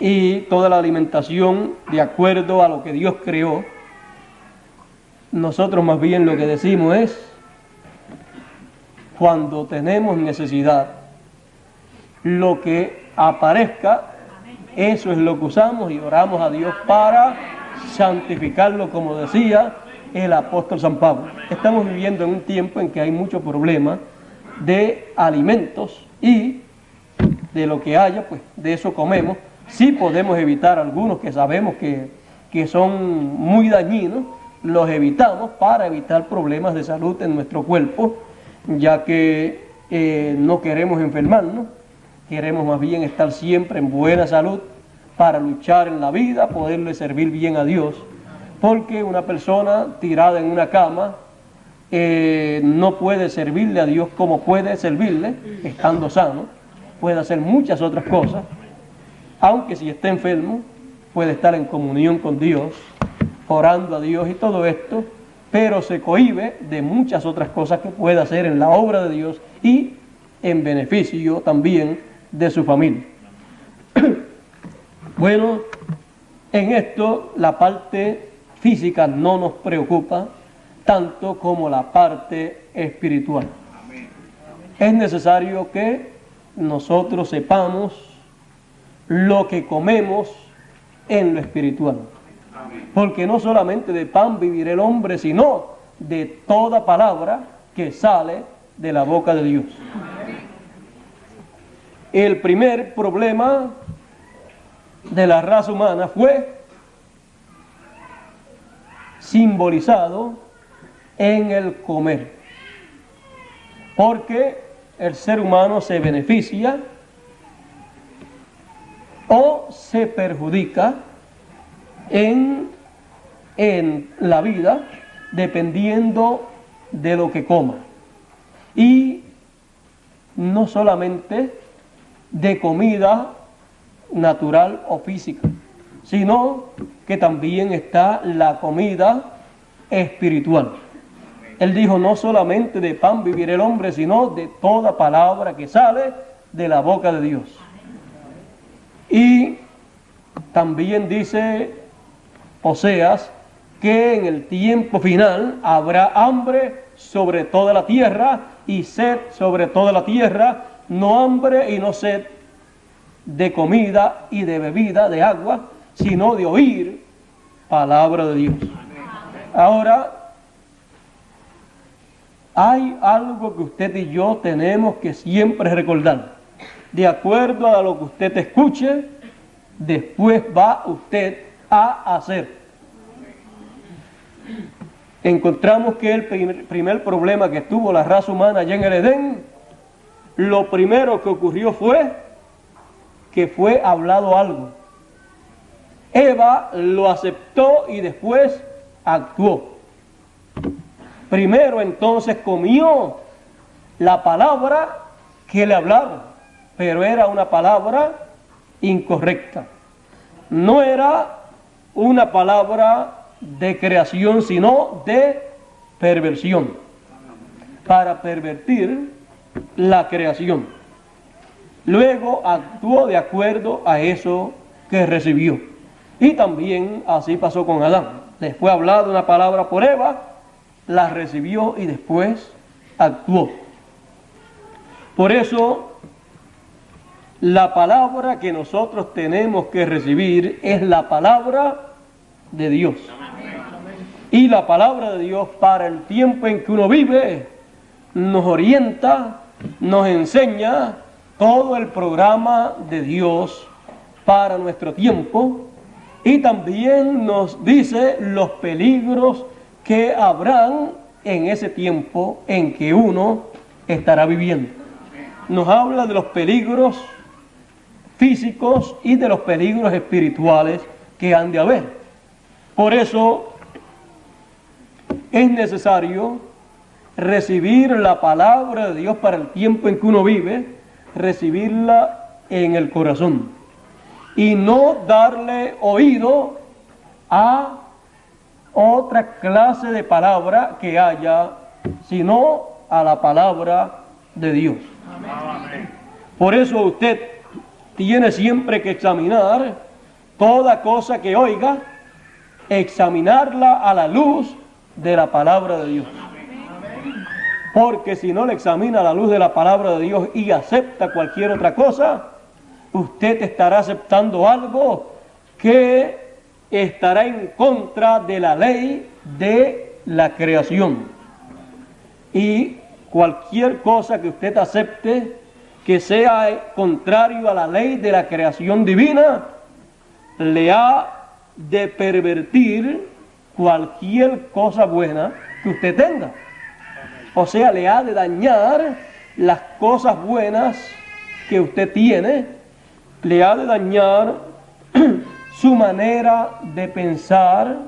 Speaker 1: y toda la alimentación de acuerdo a lo que Dios creó. Nosotros más bien lo que decimos es, cuando tenemos necesidad, lo que aparezca, eso es lo que usamos y oramos a Dios para santificarlo, como decía el apóstol San Pablo. Estamos viviendo en un tiempo en que hay muchos problemas de alimentos y de lo que haya, pues de eso comemos. Sí podemos evitar algunos que sabemos que son muy dañinos, los evitamos para evitar problemas de salud en nuestro cuerpo, ya que no queremos enfermarnos, queremos más bien estar siempre en buena salud para luchar en la vida, poderle servir bien a Dios, porque una persona tirada en una cama no puede servirle a Dios como puede servirle estando sano, puede hacer muchas otras cosas, aunque si está enfermo puede estar en comunión con Dios, orando a Dios y todo esto, pero se cohíbe de muchas otras cosas que puede hacer en la obra de Dios y en beneficio también de su familia. Bueno, en esto la parte física no nos preocupa tanto como la parte espiritual. Es necesario que nosotros sepamos lo que comemos en lo espiritual. Porque no solamente de pan vivirá el hombre, sino de toda palabra que sale de la boca de Dios. El primer problema de la raza humana fue simbolizado en el comer. Porque el ser humano se beneficia o se perjudica en la vida dependiendo de lo que coma. Y no solamente de comida natural o física, sino que también está la comida espiritual. Él dijo, no solamente de pan vivirá el hombre, sino de toda palabra que sale de la boca de Dios. Y también dice Oseas que en el tiempo final habrá hambre sobre toda la tierra y sed sobre toda la tierra, no hambre y no sed de comida y de bebida, de agua, sino de oír palabra de Dios. Ahora, hay algo que usted y yo tenemos que siempre recordar. De acuerdo a lo que usted escuche, después va usted a hacer. Encontramos que el primer problema que tuvo la raza humana allá en el Edén, lo primero que ocurrió fue que fue hablado algo. Eva lo aceptó y después actuó. Primero entonces comió la palabra que le hablaron, pero era una palabra incorrecta. No era una palabra de creación, sino de perversión, para pervertir la creación. Luego actuó de acuerdo a eso que recibió. Y también así pasó con Adán. Le fue hablada una palabra por Eva, la recibió y después actuó. Por eso, la palabra que nosotros tenemos que recibir es la palabra de Dios. Y la palabra de Dios para el tiempo en que uno vive nos orienta, nos enseña todo el programa de Dios para nuestro tiempo y también nos dice los peligros que habrán en ese tiempo en que uno estará viviendo. Nos habla de los peligros físicos y de los peligros espirituales que han de haber. Por eso es necesario recibir la palabra de Dios para el tiempo en que uno vive, recibirla en el corazón y no darle oído a otra clase de palabra que haya, sino a la palabra de Dios. Amén. Por eso usted tiene siempre que examinar toda cosa que oiga, examinarla a la luz de la palabra de Dios. Porque si no le examina a la luz de la palabra de Dios y acepta cualquier otra cosa, usted estará aceptando algo que estará en contra de la ley de la creación. Y cualquier cosa que usted acepte que sea contrario a la ley de la creación divina, le ha de pervertir cualquier cosa buena que usted tenga. O sea, le ha de dañar las cosas buenas que usted tiene, le ha de dañar su manera de pensar.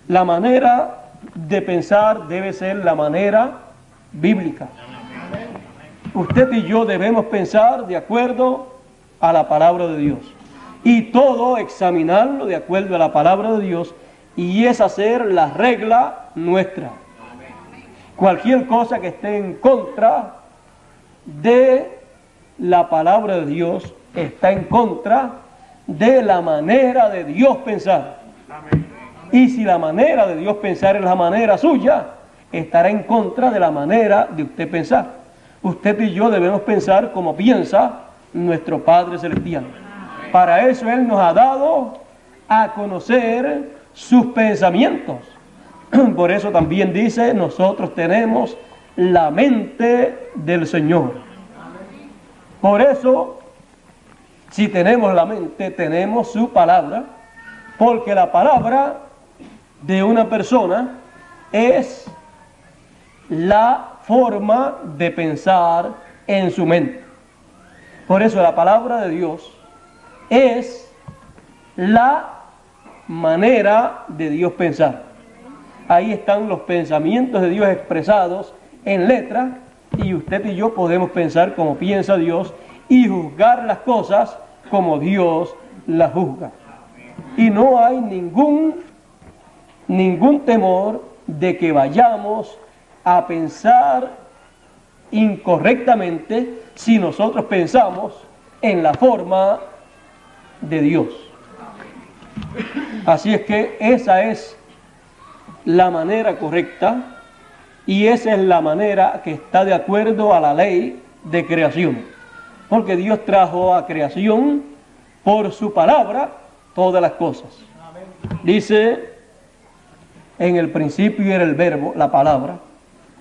Speaker 1: La manera de pensar debe ser la manera bíblica. Usted y yo debemos pensar de acuerdo a la palabra de Dios. Y todo examinarlo de acuerdo a la palabra de Dios, y es hacer la regla nuestra. Cualquier cosa que esté en contra de la palabra de Dios está en contra de la manera de Dios pensar. Y si la manera de Dios pensar es la manera suya, estará en contra de la manera de usted pensar. Usted y yo debemos pensar como piensa nuestro Padre Celestial. Para eso Él nos ha dado a conocer sus pensamientos. Por eso también dice, nosotros tenemos la mente del Señor. Por eso, si tenemos la mente, tenemos su palabra, porque la palabra de una persona es la forma de pensar en su mente. Por eso la palabra de Dios es la manera de Dios pensar. Ahí están los pensamientos de Dios expresados en letra, y usted y yo podemos pensar como piensa Dios y juzgar las cosas como Dios las juzga. Y no hay ningún temor de que vayamos a pensar incorrectamente si nosotros pensamos en la forma de Dios. Así es que esa es la manera correcta y esa es la manera que está de acuerdo a la ley de creación. Porque Dios trajo a creación por su palabra todas las cosas. Dice, en el principio era el verbo, la palabra,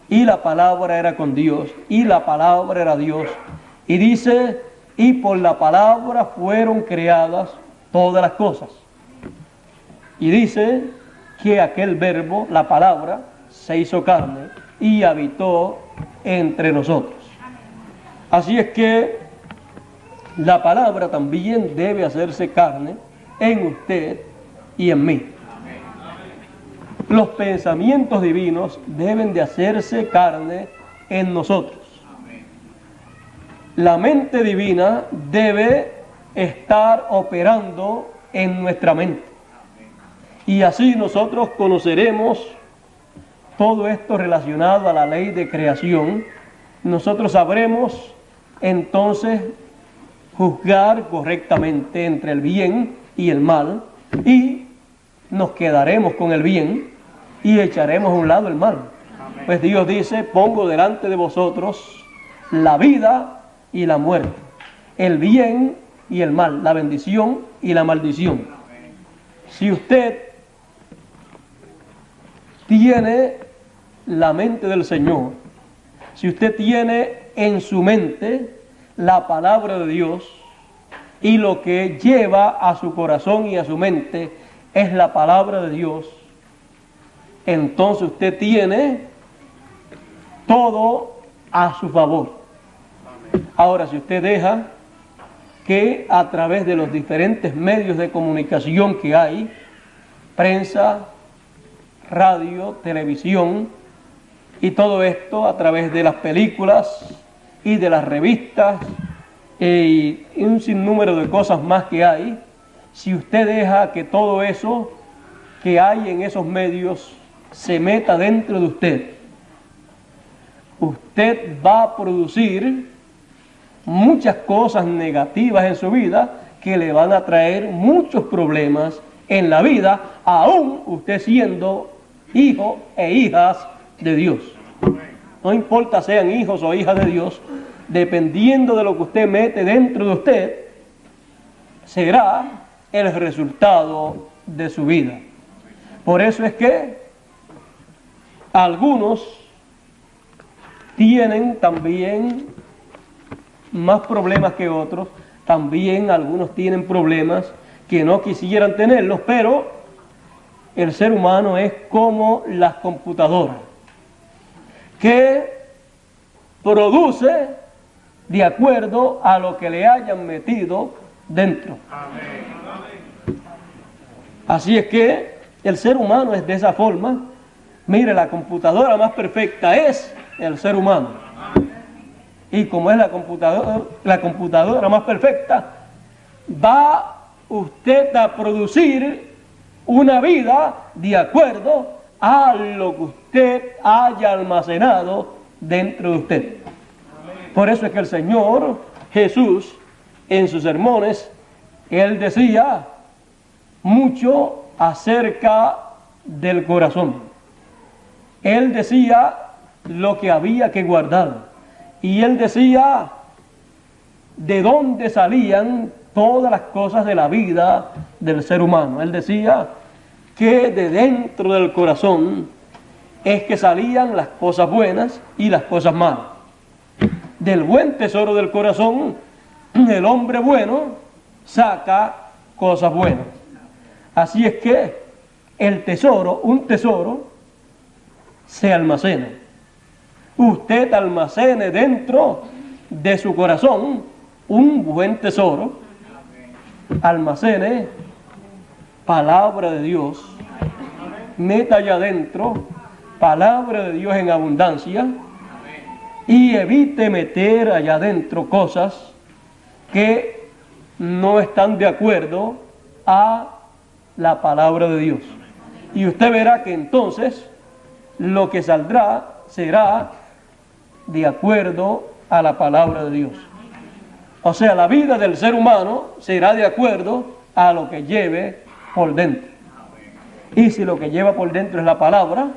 Speaker 1: y la palabra era con Dios, y la palabra era Dios. Y dice, y por la palabra fueron creadas todas las cosas. Y dice que aquel verbo, la palabra, se hizo carne y habitó entre nosotros. Así es que la palabra también debe hacerse carne en usted y en mí. Los pensamientos divinos deben de hacerse carne en nosotros. La mente divina debe estar operando en nuestra mente. Y así nosotros conoceremos todo esto relacionado a la ley de creación. Nosotros sabremos entonces juzgar correctamente entre el bien y el mal, y nos quedaremos con el bien y echaremos a un lado el mal. Pues Dios dice, pongo delante de vosotros la vida y la muerte, el bien y el mal, la bendición y la maldición. Si usted tiene la mente del Señor, si usted tiene en su mente la palabra de Dios y lo que lleva a su corazón y a su mente es la palabra de Dios, entonces usted tiene todo a su favor. Ahora, si usted deja que a través de los diferentes medios de comunicación que hay, prensa, radio, televisión y todo esto a través de las películas y de las revistas y un sinnúmero de cosas más que hay, si usted deja que todo eso que hay en esos medios se meta dentro de usted, usted va a producir muchas cosas negativas en su vida que le van a traer muchos problemas en la vida, aún usted siendo hijo e hijas de Dios. No importa sean hijos o hijas de Dios, dependiendo de lo que usted mete dentro de usted, será el resultado de su vida. Por eso es que algunos tienen también más problemas que otros, también algunos tienen problemas que no quisieran tenerlos, pero el ser humano es como las computadoras, que produce de acuerdo a lo que le hayan metido dentro. Así es que el ser humano es de esa forma. Mire, la computadora más perfecta es el ser humano. Y como es la computadora más perfecta, va usted a producir una vida de acuerdo a lo que usted haya almacenado dentro de usted. Por eso es que el Señor Jesús, en sus sermones, Él decía mucho acerca del corazón. Él decía lo que había que guardar. Y Él decía de dónde salían todas las cosas de la vida del ser humano. Él decía que de dentro del corazón es que salían las cosas buenas y las cosas malas. Del buen tesoro del corazón, el hombre bueno saca cosas buenas. Así es que el tesoro, un tesoro, se almacena. Usted almacene dentro de su corazón un buen tesoro, almacene palabra de Dios, meta allá adentro palabra de Dios en abundancia y evite meter allá adentro cosas que no están de acuerdo a la palabra de Dios. Y usted verá que entonces lo que saldrá será de acuerdo a la palabra de Dios. O sea, la vida del ser humano será de acuerdo a lo que lleve por dentro. Y si lo que lleva por dentro es la palabra,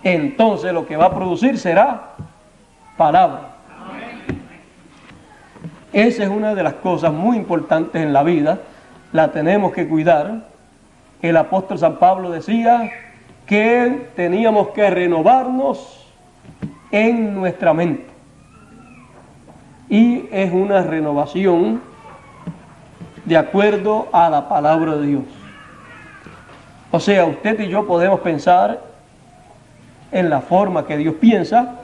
Speaker 1: entonces lo que va a producir será palabra. Esa es una de las cosas muy importantes en la vida, la tenemos que cuidar. El apóstol San Pablo decía que teníamos que renovarnos en nuestra mente. Y es una renovación de acuerdo a la palabra de Dios. O sea, usted y yo podemos pensar en la forma que Dios piensa,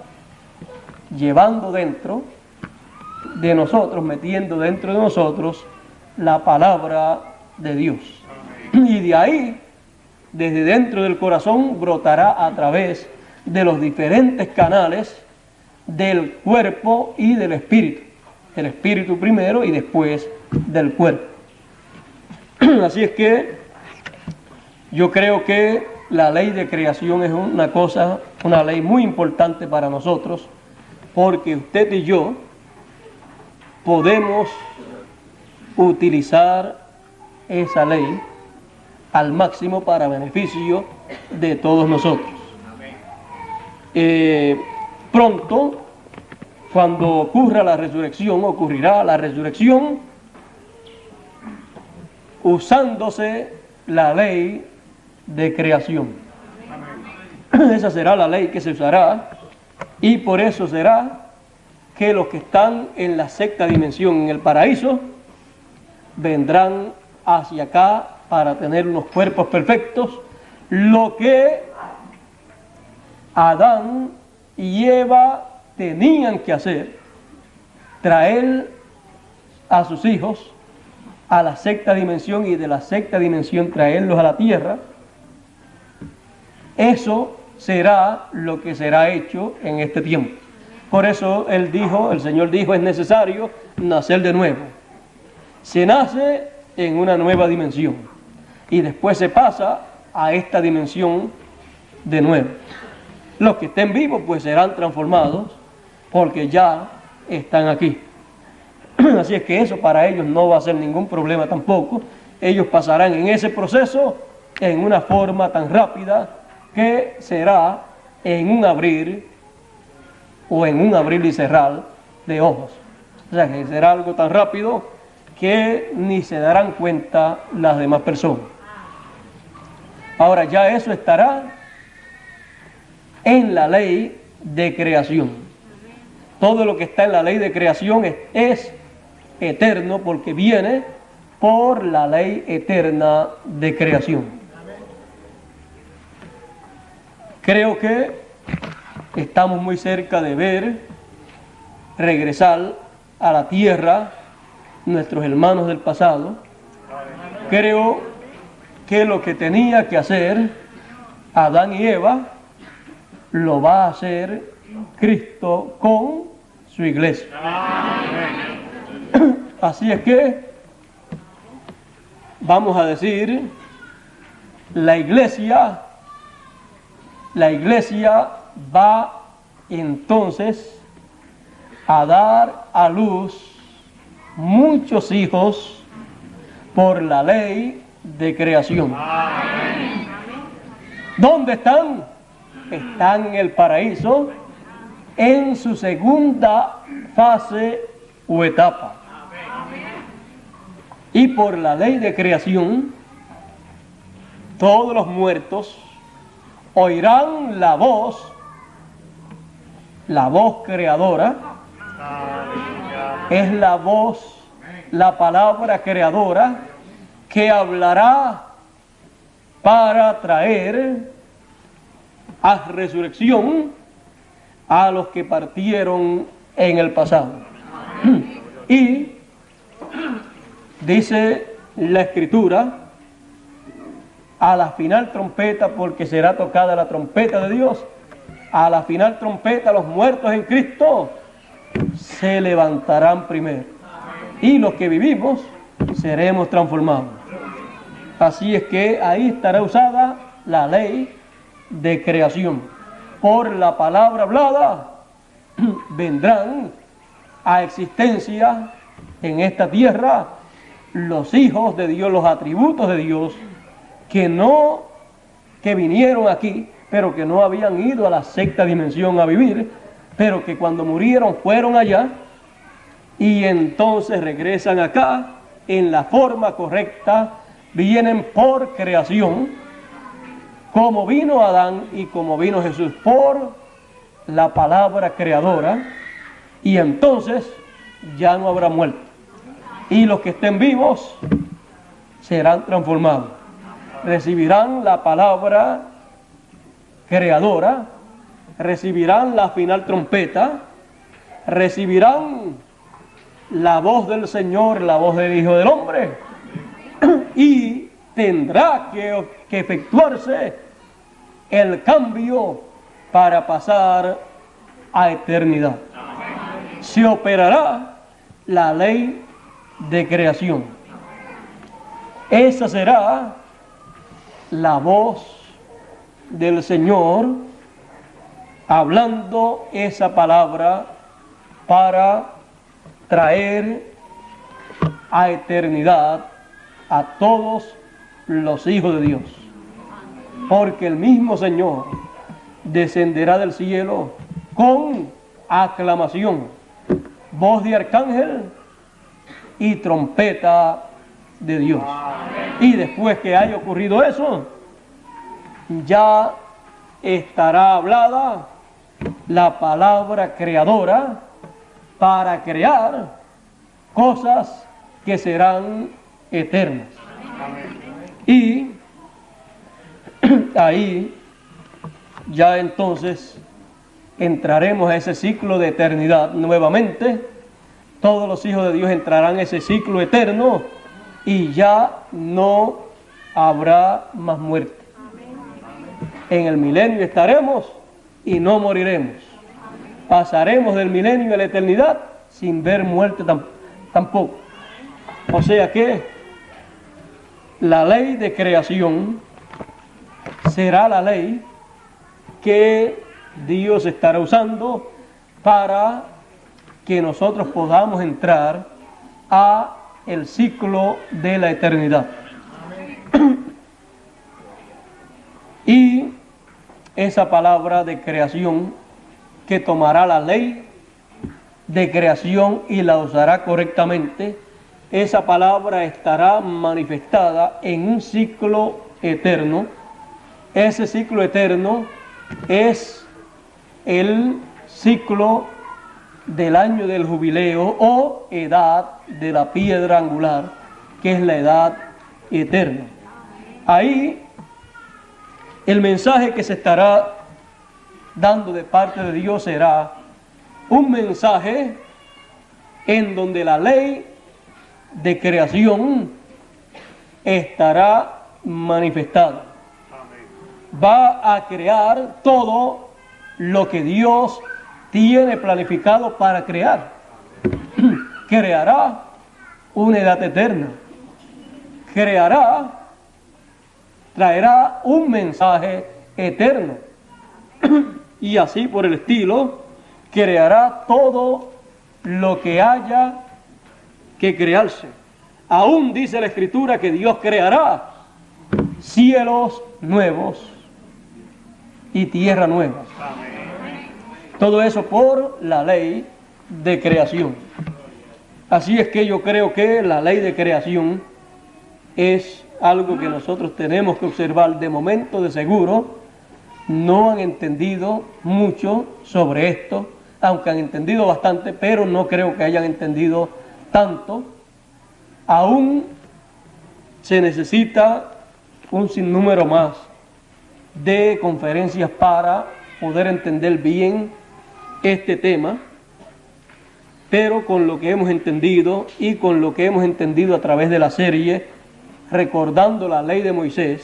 Speaker 1: llevando dentro de nosotros, metiendo dentro de nosotros la palabra de Dios. Y de ahí, desde dentro del corazón, brotará a través de los diferentes canales del cuerpo y del espíritu. El espíritu primero y después del cuerpo. Así es que yo creo que la ley de creación es una ley muy importante para nosotros, porque usted y yo podemos utilizar esa ley al máximo para beneficio de todos nosotros. Pronto, cuando ocurrirá la resurrección, usándose la ley de creación. Esa será la ley que se usará, y por eso será que los que están en la sexta dimensión, en el paraíso, vendrán hacia acá para tener unos cuerpos perfectos, lo que Adán y Eva tenían que hacer, traer a sus hijos a la sexta dimensión y de la sexta dimensión traerlos a la tierra. Eso será lo que será hecho en este tiempo. Por eso el Señor dijo, es necesario nacer de nuevo. Se nace en una nueva dimensión y después se pasa a esta dimensión de nuevo. Los que estén vivos pues serán transformados porque ya están aquí. Así es que eso para ellos no va a ser ningún problema tampoco. Ellos pasarán en ese proceso en una forma tan rápida que será en un abrir y cerrar de ojos. O sea que será algo tan rápido que ni se darán cuenta las demás personas. Ahora ya eso estará en la ley de creación. Todo lo que está en la ley de creación es eterno porque viene por la ley eterna de creación. Creo que estamos muy cerca de ver regresar a la tierra nuestros hermanos del pasado. Creo que lo que tenía que hacer Adán y Eva lo va a hacer Cristo con su iglesia. Así es que vamos a decir, la iglesia va entonces a dar a luz muchos hijos por la ley de creación. ¿Dónde están? Están en el paraíso en su segunda fase o etapa. Y por la ley de creación, todos los muertos oirán la voz creadora. Es la voz, la palabra creadora que hablará para traer a resurrección a los que partieron en el pasado. Y dice la Escritura, a la final trompeta, porque será tocada la trompeta de Dios, a la final trompeta los muertos en Cristo se levantarán primero. Y los que vivimos seremos transformados. Así es que ahí estará usada la ley de creación por la palabra hablada vendrán a existencia en esta tierra los hijos de Dios, los atributos de Dios, que vinieron aquí, pero que no habían ido a la sexta dimensión a vivir, pero que cuando murieron fueron allá y entonces regresan acá en la forma correcta, vienen por creación, como vino Adán y como vino Jesús, por la palabra creadora, y entonces ya no habrá muerte. Y los que estén vivos serán transformados, recibirán la palabra creadora, recibirán la final trompeta, recibirán la voz del Señor, la voz del Hijo del Hombre, y tendrá que efectuarse el cambio para pasar a eternidad. Se operará la ley de creación. Esa será la voz del Señor hablando esa palabra para traer a eternidad a todos los hijos de Dios. Porque el mismo Señor descenderá del cielo con aclamación, voz de arcángel y trompeta de Dios. Y después que haya ocurrido eso, ya estará hablada la palabra creadora para crear cosas que serán eternas. Y ahí ya entonces entraremos a ese ciclo de eternidad nuevamente. Todos los hijos de Dios entrarán en ese ciclo eterno y ya no habrá más muerte. En el milenio estaremos y no moriremos. Pasaremos del milenio a la eternidad sin ver muerte tampoco. O sea que la ley de creación será la ley que Dios estará usando para que nosotros podamos entrar a el ciclo de la eternidad. Y esa palabra de creación que tomará la ley de creación y la usará correctamente, esa palabra estará manifestada en un ciclo eterno. Ese ciclo eterno es el ciclo del año del jubileo o edad de la piedra angular, que es la edad eterna. Ahí el mensaje que se estará dando de parte de Dios será un mensaje en donde la ley de creación estará manifestada. Va a crear todo lo que Dios tiene planificado para crear. Creará una edad eterna. Traerá un mensaje eterno. Y así por el estilo, creará todo lo que haya que crearse. Aún dice la Escritura que Dios creará cielos nuevos y tierra nueva. Todo eso por la ley de creación. Así es que yo creo que la ley de creación es algo que nosotros tenemos que observar. De momento, de seguro, no han entendido mucho sobre esto, aunque han entendido bastante, pero no creo que hayan entendido tanto. Aún se necesita un sinnúmero más de conferencias para poder entender bien este tema, pero con lo que hemos entendido y con lo que hemos entendido a través de la serie Recordando la Ley de Moisés,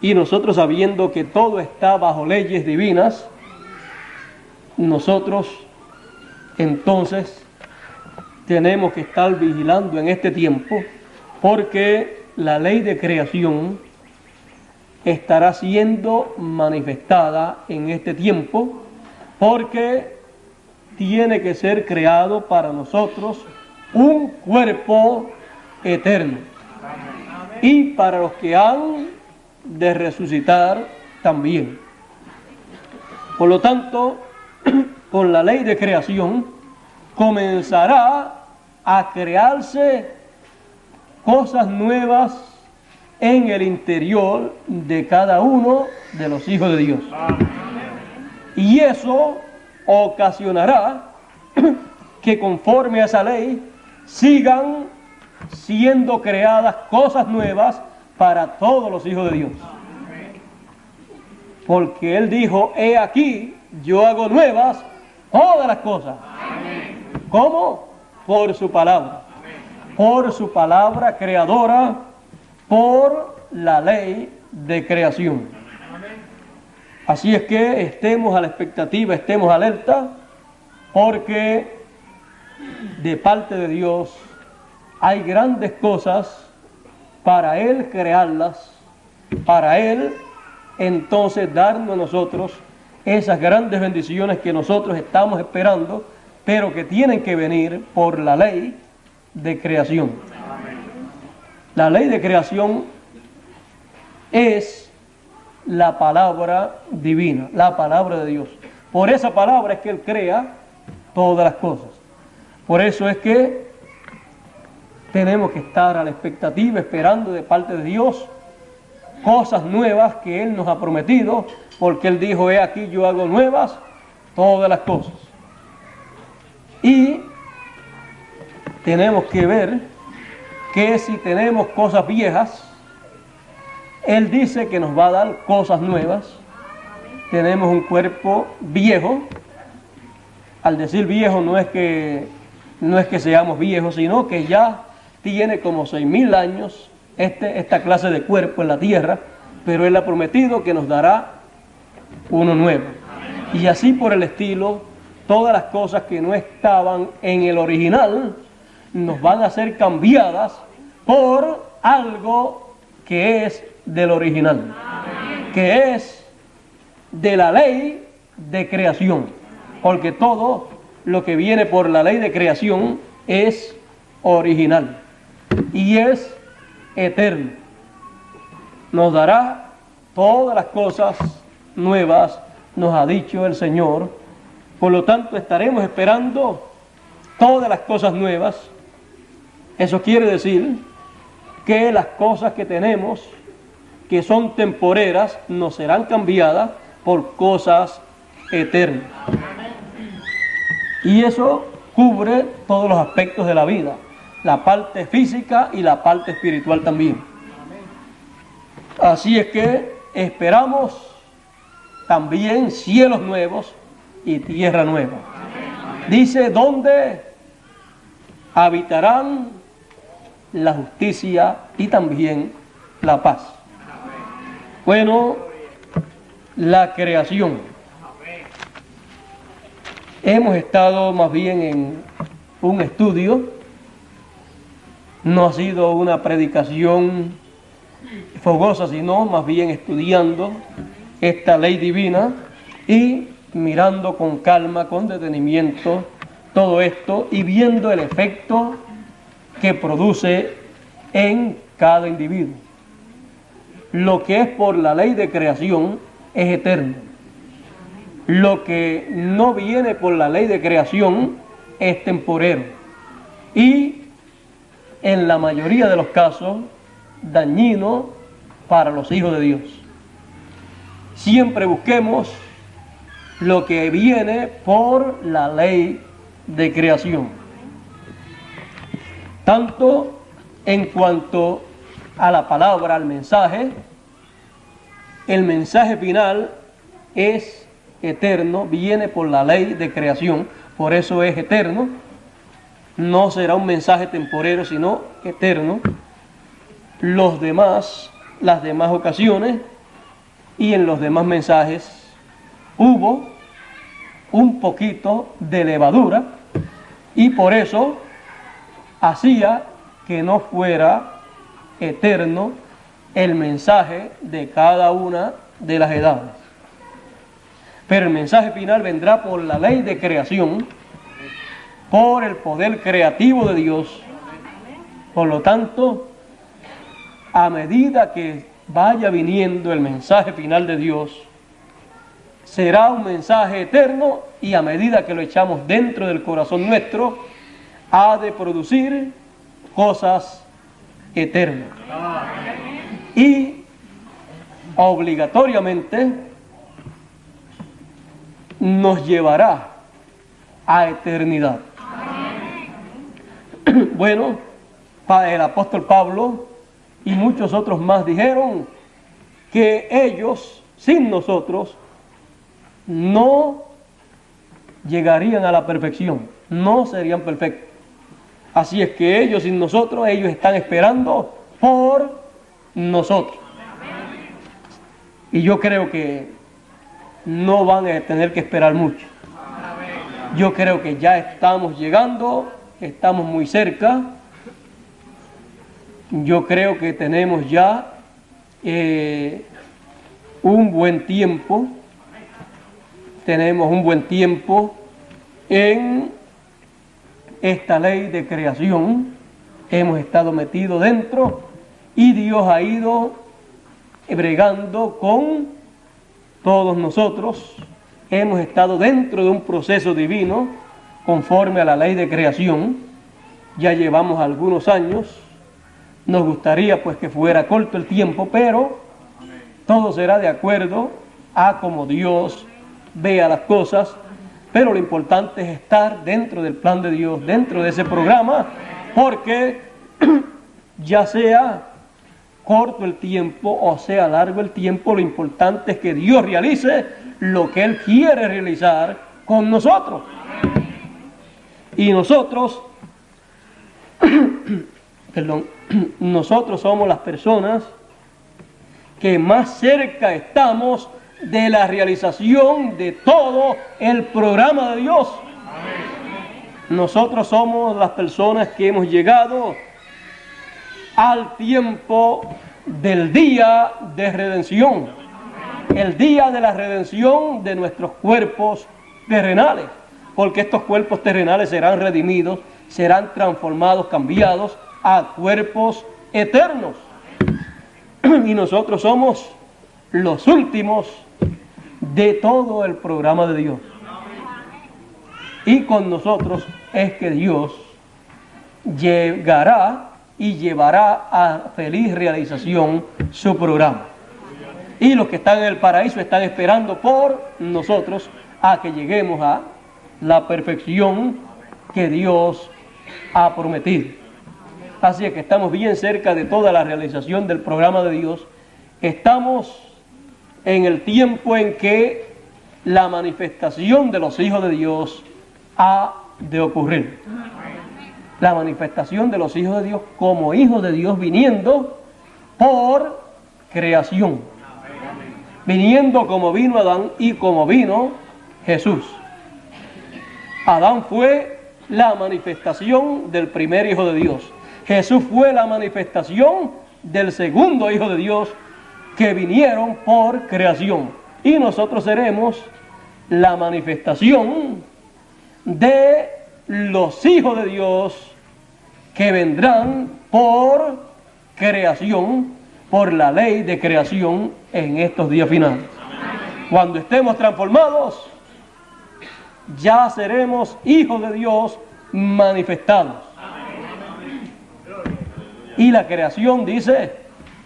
Speaker 1: y nosotros sabiendo que todo está bajo leyes divinas, nosotros entonces tenemos que estar vigilando en este tiempo, porque la ley de creación estará siendo manifestada en este tiempo, porque tiene que ser creado para nosotros un cuerpo eterno. Y para los que han de resucitar también. Por lo tanto, con la ley de creación comenzará a crearse cosas nuevas en el interior de cada uno de los hijos de Dios. Y eso ocasionará que conforme a esa ley sigan siendo creadas cosas nuevas para todos los hijos de Dios. Porque Él dijo, he aquí, yo hago nuevas todas las cosas. ¿Cómo? Por su palabra. Por su palabra creadora, por la ley de creación. Así es que estemos a la expectativa, estemos alerta, porque de parte de Dios hay grandes cosas para Él crearlas, para Él entonces darnos a nosotros esas grandes bendiciones que nosotros estamos esperando, pero que tienen que venir por la ley de creación. La ley de creación es la palabra divina, la palabra de Dios. Por esa palabra es que Él crea todas las cosas. Por eso es que tenemos que estar a la expectativa, esperando de parte de Dios cosas nuevas que Él nos ha prometido, porque Él dijo, he aquí yo hago nuevas todas las cosas. Y tenemos que ver que si tenemos cosas viejas, Él dice que nos va a dar cosas nuevas. Tenemos un cuerpo viejo. Al decir viejo no es que seamos viejos, sino que ya tiene como 6.000 años esta clase de cuerpo en la tierra, pero Él ha prometido que nos dará uno nuevo. Y así por el estilo, todas las cosas que no estaban en el original nos van a ser cambiadas por algo que es del original, que es de la ley de creación, porque todo lo que viene por la ley de creación es original y es eterno. Nos dará todas las cosas nuevas, nos ha dicho el Señor. Por lo tanto, estaremos esperando todas las cosas nuevas. Eso quiere decir que las cosas que tenemos, que son temporeras, no serán cambiadas por cosas eternas. Y eso cubre todos los aspectos de la vida, la parte física y la parte espiritual también. Así es que esperamos también cielos nuevos y tierra nueva. Dice, donde habitarán la justicia y también la paz. Bueno, la creación. Hemos estado más bien en un estudio, no ha sido una predicación fogosa, sino más bien estudiando esta ley divina y mirando con calma, con detenimiento todo esto y viendo el efecto que produce en cada individuo. Lo que es por la ley de creación es eterno. Lo que no viene por la ley de creación es temporero y en la mayoría de los casos dañino para los hijos de Dios. Siempre busquemos lo que viene por la ley de creación, tanto en cuanto a la palabra, al mensaje. El mensaje final es eterno, viene por la ley de creación, por eso es eterno. No será un mensaje temporero, sino eterno. Las demás ocasiones y en los demás mensajes hubo un poquito de levadura y por eso hacía que no fuera eterno el mensaje de cada una de las edades. Pero el mensaje final vendrá por la ley de creación por el poder creativo de Dios. Por lo tanto, a medida que vaya viniendo el mensaje final de Dios, será un mensaje eterno, y a medida que lo echamos dentro del corazón nuestro, ha de producir cosas eternas. Y obligatoriamente nos llevará a eternidad. Bueno, el apóstol Pablo y muchos otros más dijeron que ellos, sin nosotros, no llegarían a la perfección, no serían perfectos. Así es que ellos, sin nosotros, ellos están esperando por nosotros. Y yo creo que no van a tener que esperar mucho. Yo creo que ya estamos llegando, estamos muy cerca. Yo creo que tenemos ya un buen tiempo. Tenemos un buen tiempo en esta ley de creación. Hemos estado metidos dentro y Dios ha ido bregando con todos nosotros. Hemos estado dentro de un proceso divino conforme a la ley de creación. Ya llevamos algunos años. Nos gustaría pues que fuera corto el tiempo, pero todo será de acuerdo a como Dios vea las cosas. Pero lo importante es estar dentro del plan de Dios, dentro de ese programa, porque ya sea corto el tiempo o sea largo el tiempo, lo importante es que Dios realice lo que Él quiere realizar con nosotros. Y nosotros, nosotros somos las personas que más cerca estamos de la realización de todo el programa de Dios. Nosotros somos las personas que hemos llegado al tiempo del día de redención, el día de la redención de nuestros cuerpos terrenales, porque estos cuerpos terrenales serán redimidos, serán transformados, cambiados a cuerpos eternos. Y nosotros somos los últimos de todo el programa de Dios. Y con nosotros es que Dios llegará y llevará a feliz realización su programa. Y los que están en el paraíso están esperando por nosotros a que lleguemos a la perfección que Dios ha prometido. Así es que estamos bien cerca de toda la realización del programa de Dios. Estamos en el tiempo en que la manifestación de los hijos de Dios ha de ocurrir. La manifestación de los hijos de Dios como hijos de Dios viniendo por creación. Viniendo como vino Adán y como vino Jesús. Adán fue la manifestación del primer hijo de Dios. Jesús fue la manifestación del segundo hijo de Dios, que vinieron por creación. Y nosotros seremos la manifestación de los hijos de Dios que vendrán por creación, por la ley de creación en estos días finales. Cuando estemos transformados, ya seremos hijos de Dios manifestados. Y la creación dice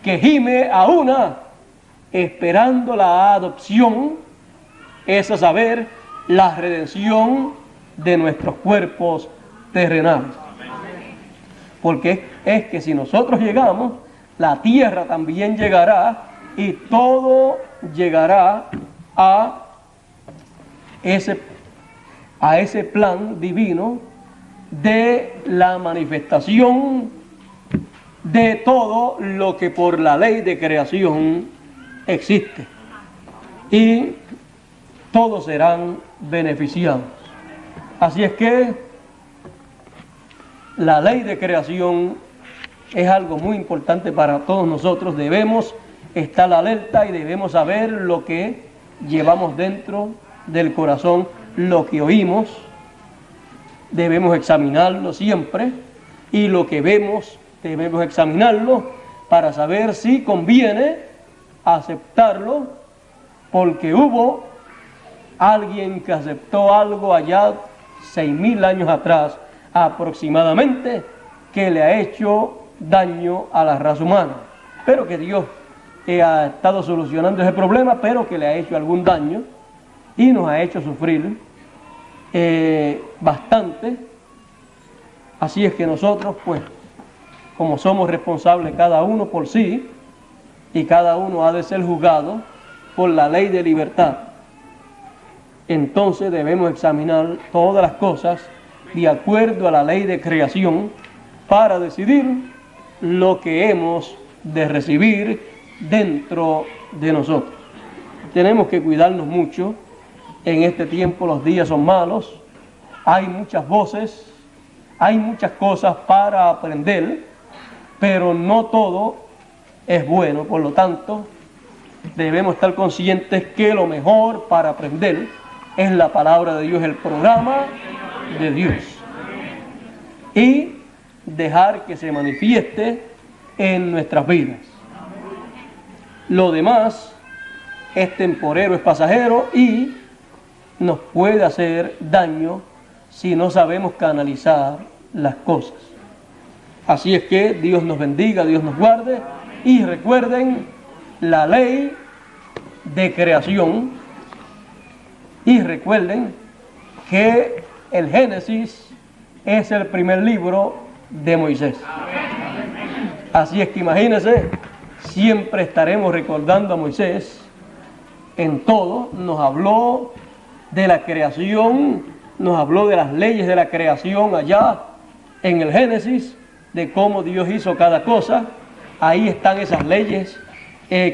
Speaker 1: que gime a una esperando la adopción, es a saber, la redención de nuestros cuerpos terrenales. Porque es que si nosotros llegamos, la tierra también llegará y todo llegará a ese plan divino de la manifestación de todo lo que por la ley de creación existe. Y todos serán beneficiados. Así es que la ley de creación es algo muy importante para todos nosotros. Debemos estar alerta y debemos saber lo que llevamos dentro del corazón, lo que oímos, debemos examinarlo siempre, y lo que vemos debemos examinarlo para saber si conviene aceptarlo, porque hubo alguien que aceptó algo allá 6.000 años atrás aproximadamente, que le ha hecho daño a la raza humana, pero que Dios ha estado solucionando ese problema, pero que le ha hecho algún daño y nos ha hecho sufrir bastante. Así es que nosotros, pues, como somos responsables cada uno por sí, y cada uno ha de ser juzgado por la ley de libertad, entonces debemos examinar todas las cosas de acuerdo a la ley de creación para decidir lo que hemos de recibir dentro de nosotros. Tenemos que cuidarnos mucho. En este tiempo los días son malos, hay muchas voces, hay muchas cosas para aprender, pero no todo es bueno. Por lo tanto, debemos estar conscientes que lo mejor para aprender es la palabra de Dios, el programa de Dios, y dejar que se manifieste en nuestras vidas. Lo demás es temporero, es pasajero y nos puede hacer daño si no sabemos canalizar las cosas. Así es que Dios nos bendiga, Dios nos guarde, y recuerden la ley de creación, y recuerden que el Génesis es el primer libro de Moisés. Así es que imagínense, siempre estaremos recordando a Moisés en todo. Nos habló de la creación, nos habló de las leyes de la creación allá en el Génesis, de cómo Dios hizo cada cosa. Ahí están esas leyes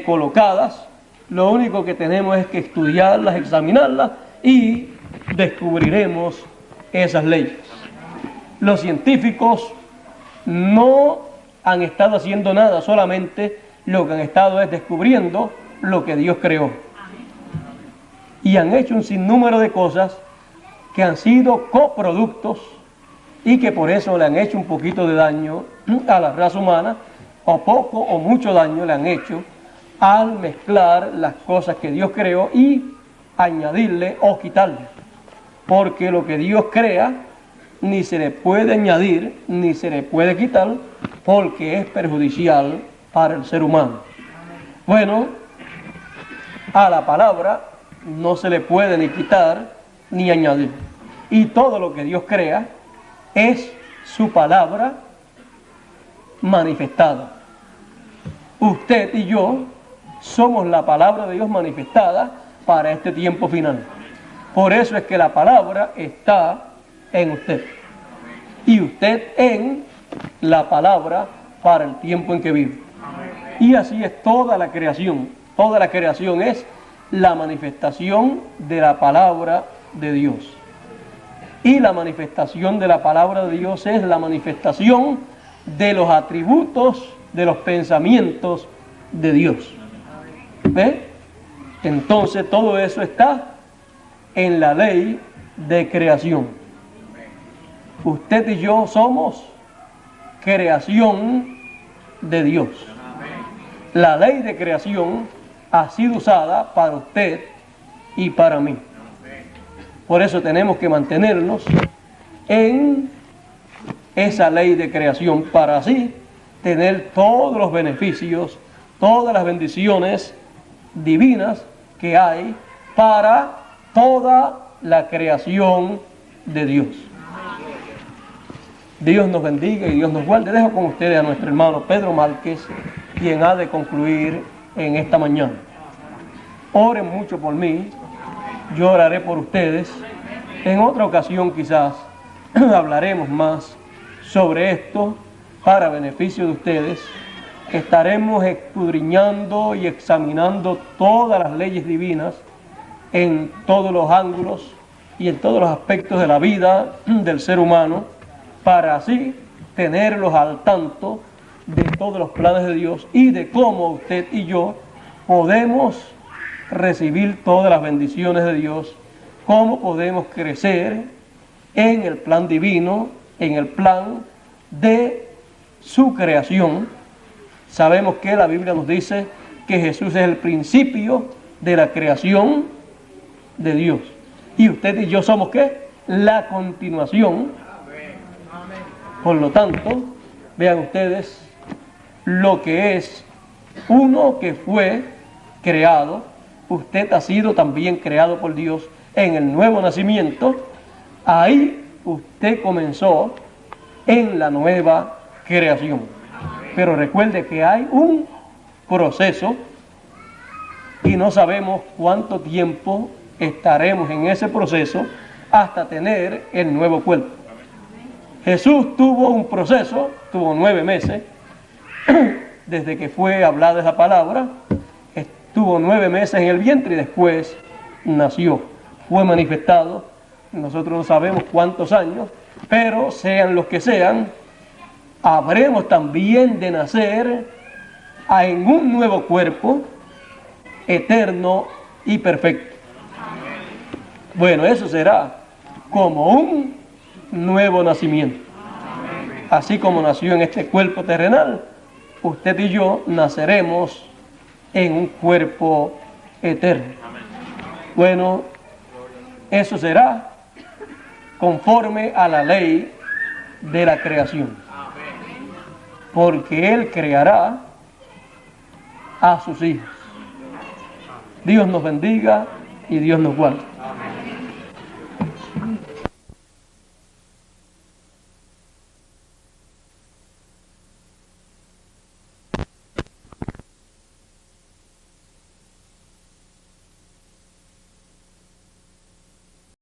Speaker 1: colocadas. Lo único que tenemos es que estudiarlas, examinarlas, y descubriremos esas leyes. Los científicos no han estado haciendo nada, solamente lo que han estado es descubriendo lo que Dios creó. Y han hecho un sinnúmero de cosas que han sido coproductos y que por eso le han hecho un poquito de daño a la raza humana, o poco o mucho daño le han hecho al mezclar las cosas que Dios creó y añadirle o quitarle. Porque lo que Dios crea ni se le puede añadir ni se le puede quitar, porque es perjudicial para el ser humano. Bueno, a la palabra no se le puede ni quitar ni añadir. Y todo lo que Dios crea es su palabra manifestada. Usted y yo somos la palabra de Dios manifestada para este tiempo final. Por eso es que la palabra está en usted, y usted en la palabra para el tiempo en que vive. Y así es toda la creación. Toda la creación es la manifestación de la palabra de Dios. Y la manifestación de la palabra de Dios es la manifestación de los atributos, de los pensamientos de Dios. ¿Ve? Entonces todo eso está en la ley de creación. Usted y yo somos creación de Dios. La ley de creación ha sido usada para usted y para mí. Por eso tenemos que mantenernos en esa ley de creación, para así tener todos los beneficios, todas las bendiciones divinas que hay para toda la creación de Dios. Dios nos bendiga y Dios nos guarde. Dejo con ustedes a nuestro hermano Pedro Márquez, quien ha de concluir en esta mañana. Oren mucho por mí, yo oraré por ustedes. En otra ocasión quizás hablaremos más sobre esto para beneficio de ustedes. Estaremos escudriñando y examinando todas las leyes divinas en todos los ángulos y en todos los aspectos de la vida del ser humano, para así tenerlos al tanto de todos los planes de Dios y de cómo usted y yo podemos recibir todas las bendiciones de Dios, cómo podemos crecer en el plan divino, en el plan de su creación. Sabemos que la Biblia nos dice que Jesús es el principio de la creación de Dios. Y usted y yo somos ¿qué? La continuación. Por lo tanto, vean ustedes lo que es uno que fue creado. Usted ha sido también creado por Dios en el nuevo nacimiento. Ahí usted comenzó en la nueva creación. Pero recuerde que hay un proceso y no sabemos cuánto tiempo estaremos en ese proceso hasta tener el nuevo cuerpo. Jesús tuvo un proceso, tuvo 9 meses, desde que fue hablada esa palabra, estuvo 9 meses en el vientre y después nació, fue manifestado. Nosotros no sabemos cuántos años, pero sean los que sean, habremos también de nacer en un nuevo cuerpo eterno y perfecto. Bueno, eso será como un nuevo nacimiento. Así como nació en este cuerpo terrenal, usted y yo naceremos en un cuerpo eterno. Bueno, eso será conforme a la ley de la creación, porque Él creará a sus hijos. Dios nos bendiga y Dios nos guarde.